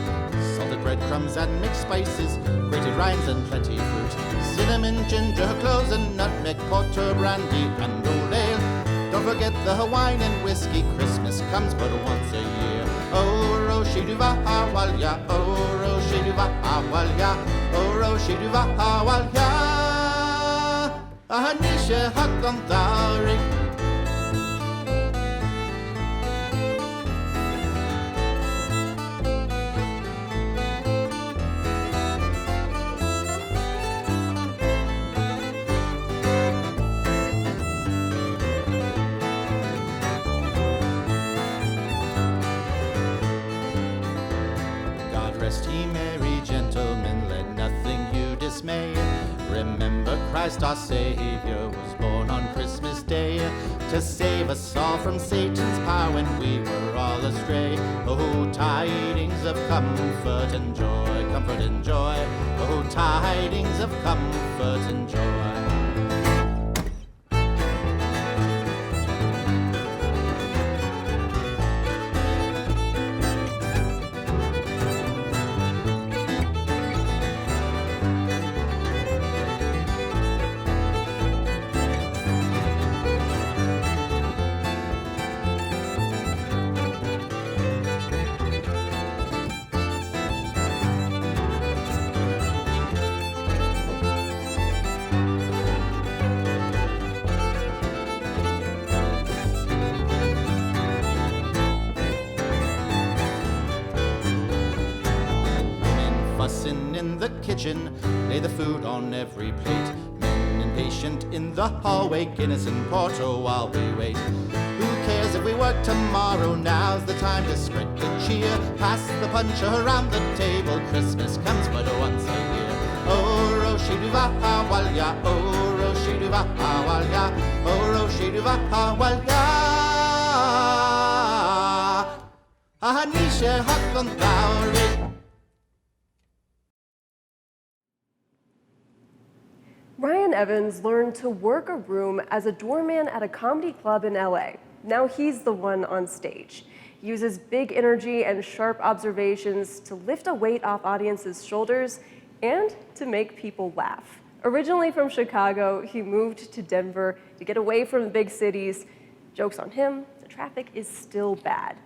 S7: salted breadcrumbs and mixed spices, grated rinds and plenty fruit, cinnamon, ginger, cloves and nutmeg, porter, brandy and old ale. Don't forget the wine and whiskey, Christmas comes but once a year. Oh, Roshidu Vahawalya, oh, Roshidu Vahawalya, oh, Roshidu Vahawalya, Ahanisha Hakon Thaurig. Rest ye merry gentlemen, let nothing you dismay. Remember Christ our Savior was born on Christmas Day to save us all from Satan's power when we were all astray. Oh, tidings of comfort and joy, comfort and joy. Oh, tidings of comfort and joy. In the kitchen, lay the food on every plate. Men impatient in the hallway, Guinness and Porter while we wait. Who cares if we work tomorrow? Now's the time to spread good cheer. Pass the punch around the table. Christmas comes but once a year. Oh, Roshidu Vahawalya, oh, Roshidu Vahawalya, oh, Roshidu Vahawalya. Ahanisha Hakon Thaurig.
S6: Ryan Evans learned to work a room as a doorman at a comedy club in LA. Now he's the one on stage. He uses big energy and sharp observations to lift a weight off audiences' shoulders and to make people laugh. Originally from Chicago, he moved to Denver to get away from the big cities. Joke's on him, the traffic is still bad.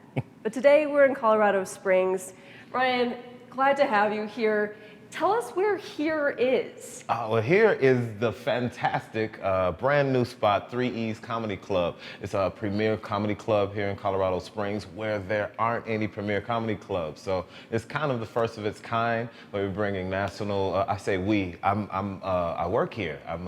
S6: But today we're in Colorado Springs. Ryan, glad to have you here. Tell us where Here is.
S14: Well, Here is the fantastic brand new spot, 3E's Comedy Club. It's a premier comedy club here in Colorado Springs where there aren't any premier comedy clubs. So it's kind of the first of its kind where we're bringing national, I say we, I work here. I'm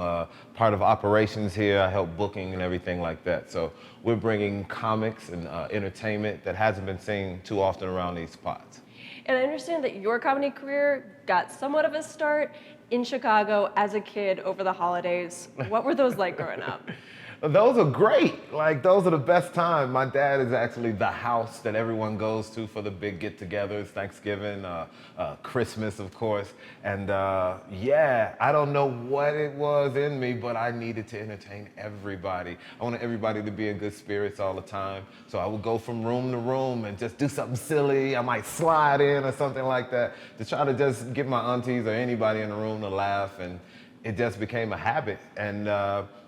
S14: part of operations here. I help booking and everything like that. So we're bringing comics and entertainment that hasn't been seen too often around these spots.
S6: And I understand that your comedy career got somewhat of a start in Chicago as a kid over the holidays. What were those like growing up?
S14: Those are great. Like, those are the best time. My dad is actually the house that everyone goes to for the big get-togethers, Thanksgiving, Christmas, of course. And yeah, I don't know what it was in me, but I needed to entertain everybody. I wanted everybody to be in good spirits all the time. So I would go from room to room and just do something silly. I might slide in or something like that to try to just get my aunties or anybody in the room to laugh. And it just became a habit. And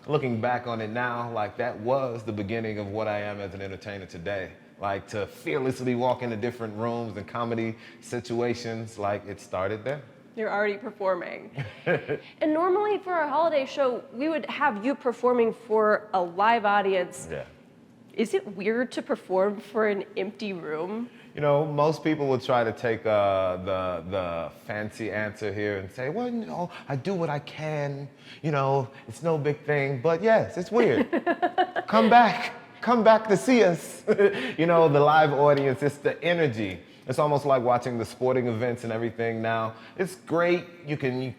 S14: looking back on it now, like, that was the beginning of what I am as an entertainer today. Like, to fearlessly walk into different rooms and comedy situations, like, it started there.
S6: You're already performing. And normally for our holiday show, we would have you performing for a live audience.
S14: Yeah.
S6: Is it weird to perform for an empty room?
S14: You know, most people will try to take the fancy answer here and say, well, you know, I do what I can, you know, it's no big thing. But yes, it's weird. Come back to see us. You know, the live audience, it's the energy. It's almost like watching the sporting events and everything now. It's great, you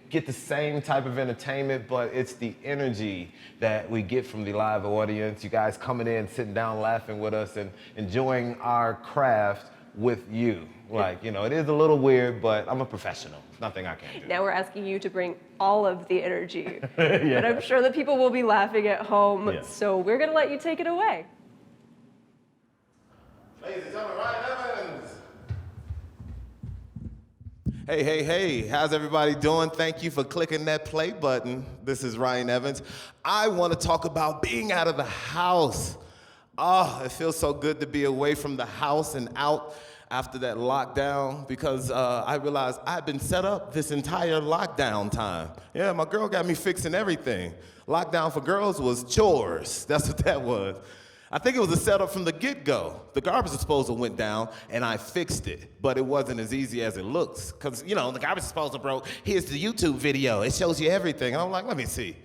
S14: get the same type of entertainment, but it's the energy that we get from the live audience. You guys coming in, sitting down, laughing with us and enjoying our craft with you. Like, you know, it is a little weird, but I'm a professional. There's nothing I can't do.
S6: Now we're asking you to bring all of the energy.
S14: Yeah.
S6: But I'm sure that people will be laughing at home,
S14: Yeah.
S6: so we're gonna let you take it away.
S14: Ladies and gentlemen, Ryan Evans.
S15: Hey, how's everybody doing? Thank you for clicking that play button. This is Ryan Evans. I want to talk about being out of the house. Oh, it feels so good to be away from the house and out after that lockdown, because I realized I've been set up this entire lockdown time. Yeah, my girl got me fixing everything. Lockdown for girls was chores. That's what that was. I think it was a setup from the get-go. The garbage disposal went down, and I fixed it. But it wasn't as easy as it looks. Because, you know, the garbage disposal broke. Here's the YouTube video. It shows you everything. And I'm like, let me see.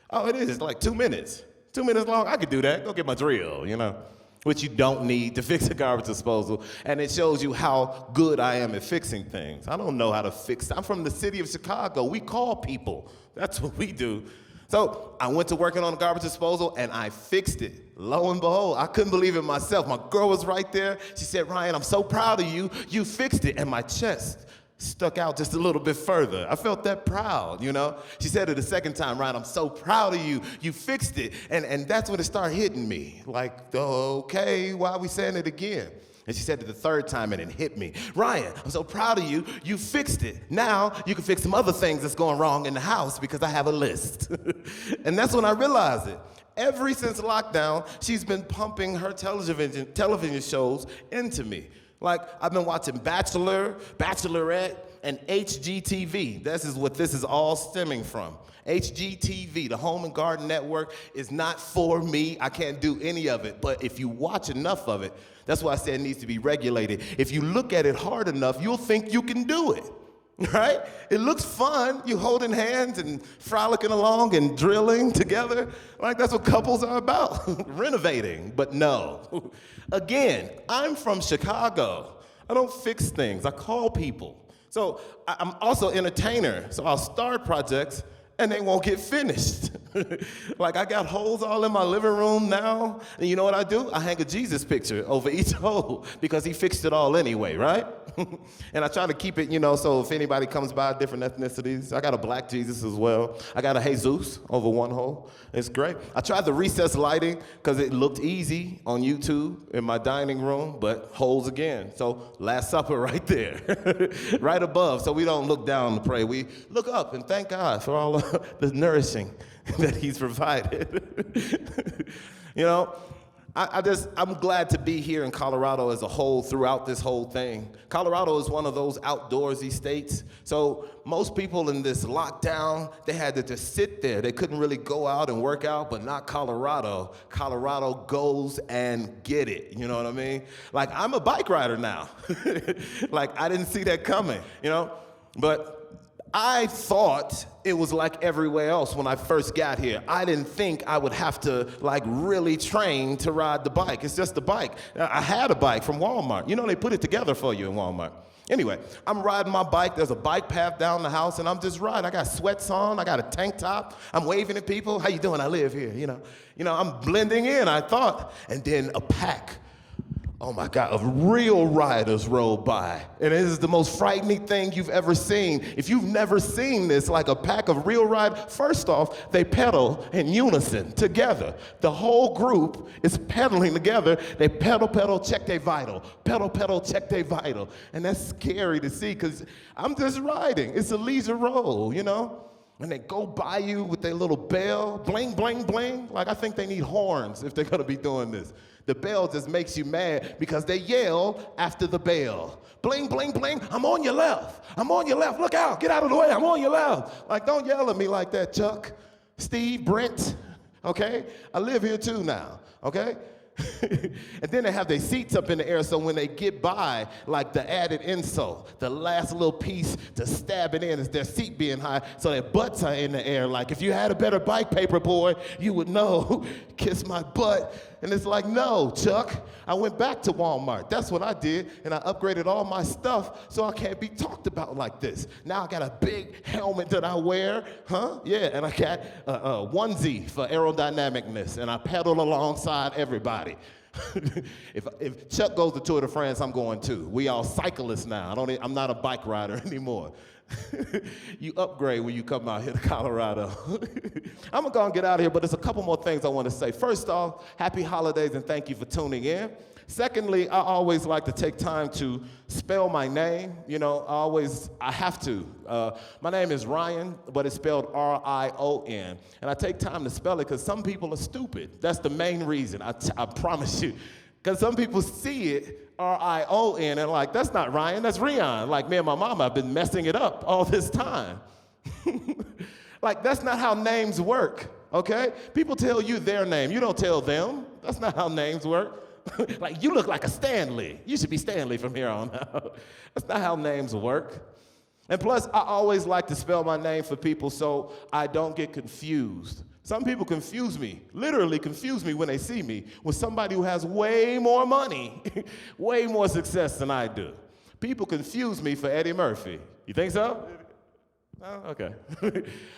S15: Oh, it is. It's like 2 minutes. 2 minutes long. I could do that. Go get my drill, you know, which you don't need to fix a garbage disposal. And it shows you how good I am at fixing things. I don't know how to fix. I'm from the city of Chicago. We call people. That's what we do. So I went to working on the garbage disposal, and I fixed it. Lo and behold, I couldn't believe it myself. My girl was right there. She said, Ryan, I'm so proud of you. You fixed it. And my chest stuck out just a little bit further. I felt that proud, you know? She said it a second time, Ryan, I'm so proud of you. You fixed it. And that's when it started hitting me. Like, okay, why are we saying it again? And she said it the third time, and it hit me. Ryan, I'm so proud of you. You fixed it. Now you can fix some other things that's going wrong in the house because I have a list. And that's when I realized it. Ever since lockdown, she's been pumping her television shows into me. Like, I've been watching Bachelor, Bachelorette, and HGTV. This is what this is all stemming from. HGTV, the Home and Garden Network, is not for me. I can't do any of it. But if you watch enough of it, that's why I said it needs to be regulated. If you look at it hard enough, you'll think you can do it, right? It looks fun. You holding hands and frolicking along and drilling together. Like, that's what couples are about, renovating. But no. Again, I'm from Chicago. I don't fix things. I call people. So I'm also an entertainer. So I'll start projects, and they won't get finished. Like, I got holes all in my living room now. And you know what I do? I hang a Jesus picture over each hole because he fixed it all anyway, right? And I try to keep it, so if anybody comes by different ethnicities, I got a black Jesus as well. I got a Jesus over one hole. It's great. I tried the recessed lighting because it looked easy on YouTube in my dining room, but holes again. So Last Supper right there, right above. So we don't look down to pray. We look up and thank God for all of the nourishing that he's provided. I'm glad to be here in Colorado as a whole throughout this whole thing. Colorado is one of those outdoorsy states. So most people in this lockdown, they had to just sit there. They couldn't really go out and work out, but not Colorado. Colorado goes and get it, you know what I mean? Like, I'm a bike rider now. Like, I didn't see that coming, But I thought it was like everywhere else when I first got here. I didn't think I would have to really train to ride the bike. It's just a bike. I had a bike from Walmart. They put it together for you in Walmart. Anyway, I'm riding my bike. There's a bike path down the house, and I'm just riding. I got sweats on. I got a tank top. I'm waving at people. How you doing? I live here. I'm blending in, I thought. And then a pack, oh my God, of real riders rolled by. And it is the most frightening thing you've ever seen. If you've never seen this, like a pack of real riders, first off, they pedal in unison together. The whole group is pedaling together. They pedal, check their vital. Pedal, check their vital. And that's scary to see because I'm just riding. It's a leisure roll, And they go by you with their little bell, bling, bling, bling. Like, I think they need horns if they're gonna be doing this. The bell just makes you mad because they yell after the bell. Bling, bling, bling, I'm on your left. I'm on your left, look out, get out of the way, I'm on your left. Like, don't yell at me like that, Chuck, Steve, Brent, okay? I live here too now, okay? And then they have their seats up in the air so when they get by, like the added insult, the last little piece to stab it in is their seat being high so their butts are in the air. Like, if you had a better bike, paper boy, you would know, kiss my butt. And it's like, no, Chuck, I went back to Walmart. That's what I did, and I upgraded all my stuff so I can't be talked about like this. Now I got a big helmet that I wear, Yeah, and I got a onesie for aerodynamicness, and I pedal alongside everybody. If Chuck goes to Tour de France, I'm going too. We all cyclists now. I'm not a bike rider anymore. You upgrade when you come out here to Colorado. I'm gonna go and get out of here, but there's a couple more things I want to say. First off, happy holidays and thank you for tuning in. Secondly, I always like to take time to spell my name. I have to. My name is Ryan, but it's spelled R-I-O-N. And I take time to spell it because some people are stupid. That's the main reason, I promise you. Because some people see it, R-I-O-N, and like, that's not Ryan, that's Rion. Like, me and my mama have been messing it up all this time. Like, that's not how names work, okay? People tell you their name, you don't tell them. That's not how names work. Like, you look like a Stanley. You should be Stanley from here on out. That's not how names work. And plus, I always like to spell my name for people so I don't get confused. Some people confuse me, literally confuse me when they see me with somebody who has way more money, way more success than I do. People confuse me for Eddie Murphy. You think so? Oh, okay.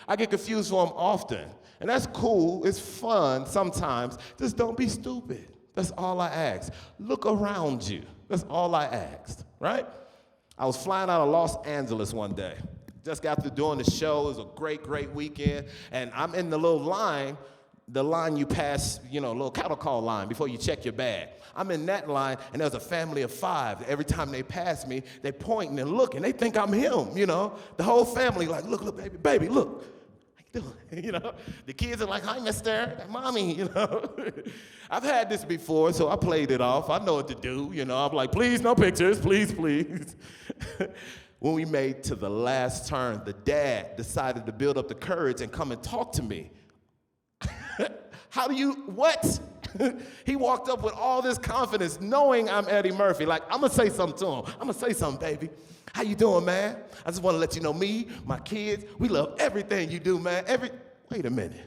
S15: I get confused for him often. And that's cool, it's fun sometimes. Just don't be stupid. That's all I ask. Look around you. That's all I asked, right? I was flying out of Los Angeles one day. Just got through doing the show. It was a great, great weekend. And I'm in the little line, the line you pass, little cattle call line before you check your bag. I'm in that line, and there's a family of 5. Every time they pass me, they pointing and looking. They think I'm him, The whole family like, look, baby, look. How you doing? The kids are like, hi, mister, mommy, I've had this before, so I played it off. I know what to do, I'm like, please, no pictures, please, please. When we made to the last turn, the dad decided to build up the courage and come and talk to me. What? He walked up with all this confidence, knowing I'm Eddie Murphy. Like, I'm gonna say something to him. I'm gonna say something, baby. How you doing, man? I just wanna let you know me, my kids, we love everything you do, man. Wait a minute.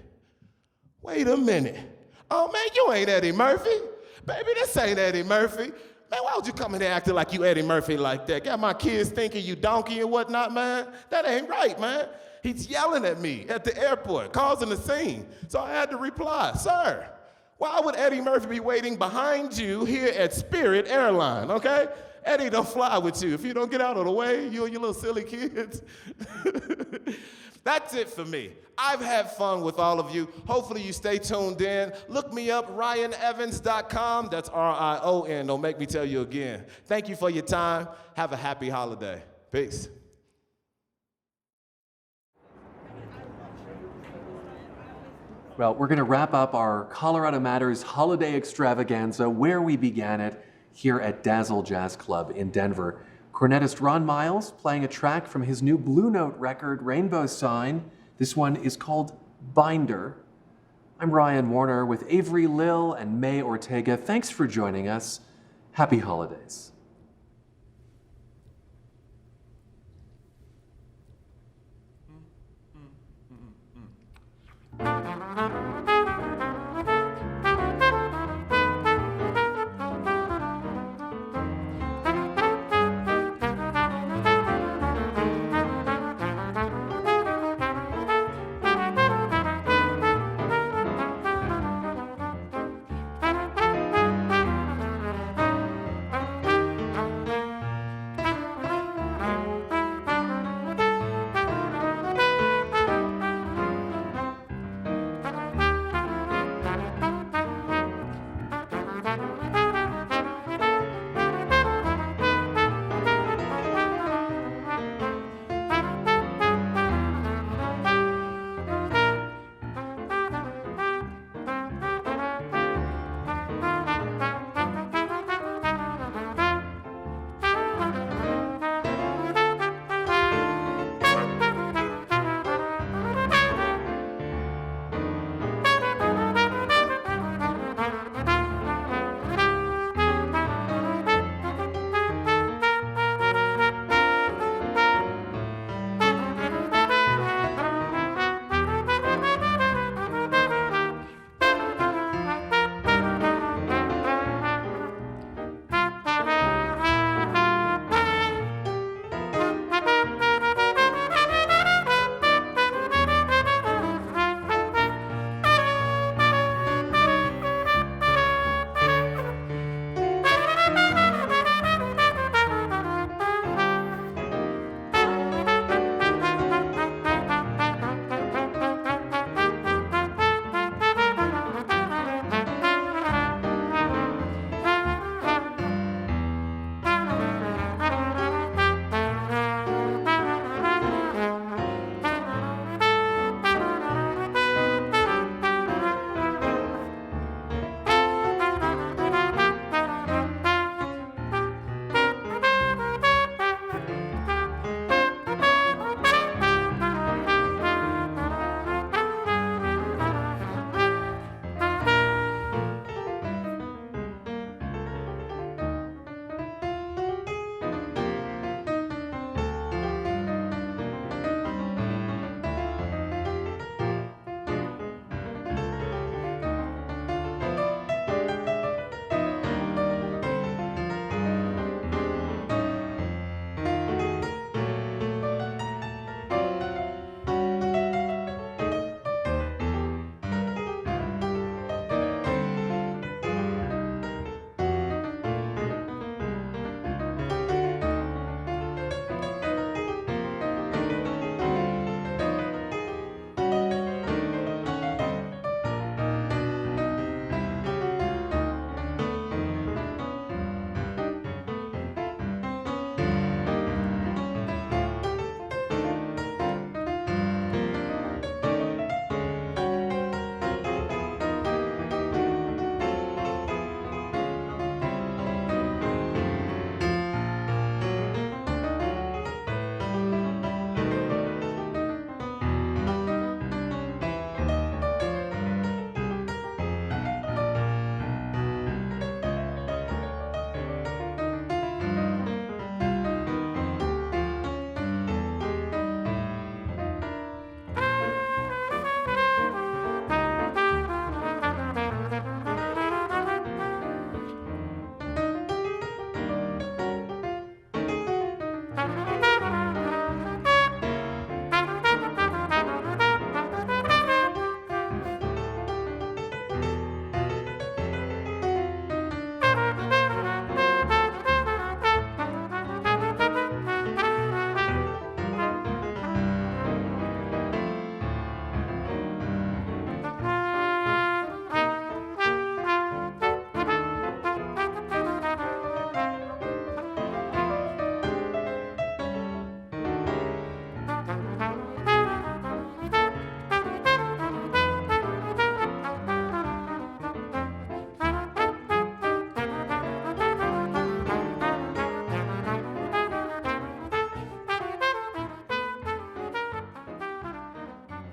S15: Oh, man, you ain't Eddie Murphy. Baby, this ain't Eddie Murphy. Man, why would you come in here acting like you Eddie Murphy like that? Got my kids thinking you donkey and whatnot, man? That ain't right, man. He's yelling at me at the airport, causing a scene. So I had to reply, sir, why would Eddie Murphy be waiting behind you here at Spirit Airline, okay? Eddie don't fly with you. If you don't get out of the way, you and your little silly kids. That's it for me. I've had fun with all of you. Hopefully you stay tuned in. Look me up, RyanEvans.com. That's RION. Don't make me tell you again. Thank you for your time. Have a happy holiday. Peace.
S4: Well, we're going to wrap up our Colorado Matters Holiday Extravaganza where we began it, here at Dazzle Jazz Club in Denver. Cornetist Ron Miles playing a track from his new Blue Note record, Rainbow Sign. This one is called Binder. I'm Ryan Warner with Avery Lill and May Ortega. Thanks for joining us. Happy holidays.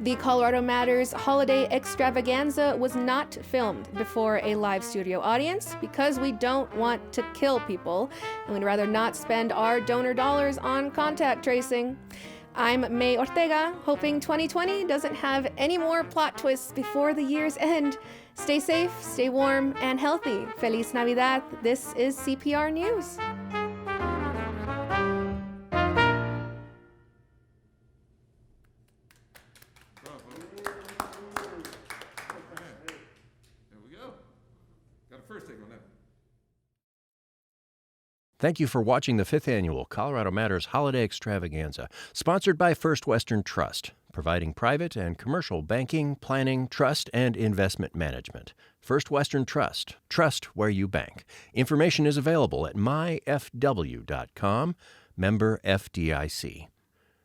S3: The Colorado Matters Holiday Extravaganza was not filmed before a live studio audience because we don't want to kill people, and we'd rather not spend our donor dollars on contact tracing. I'm May Ortega, hoping 2020 doesn't have any more plot twists before the year's end. Stay safe, stay warm, and healthy. Feliz Navidad. This is CPR News.
S1: Thank you for watching the 5th Annual Colorado Matters Holiday Extravaganza, sponsored by First Western Trust, providing private and commercial banking, planning, trust, and investment management. First Western Trust. Trust where you bank. Information is available at myfw.com, member FDIC.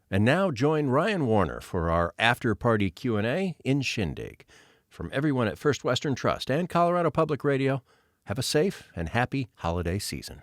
S1: And now join Ryan Warner for our after-party Q&A in Shindig. From everyone at First Western Trust and Colorado Public Radio, have a safe and happy holiday season.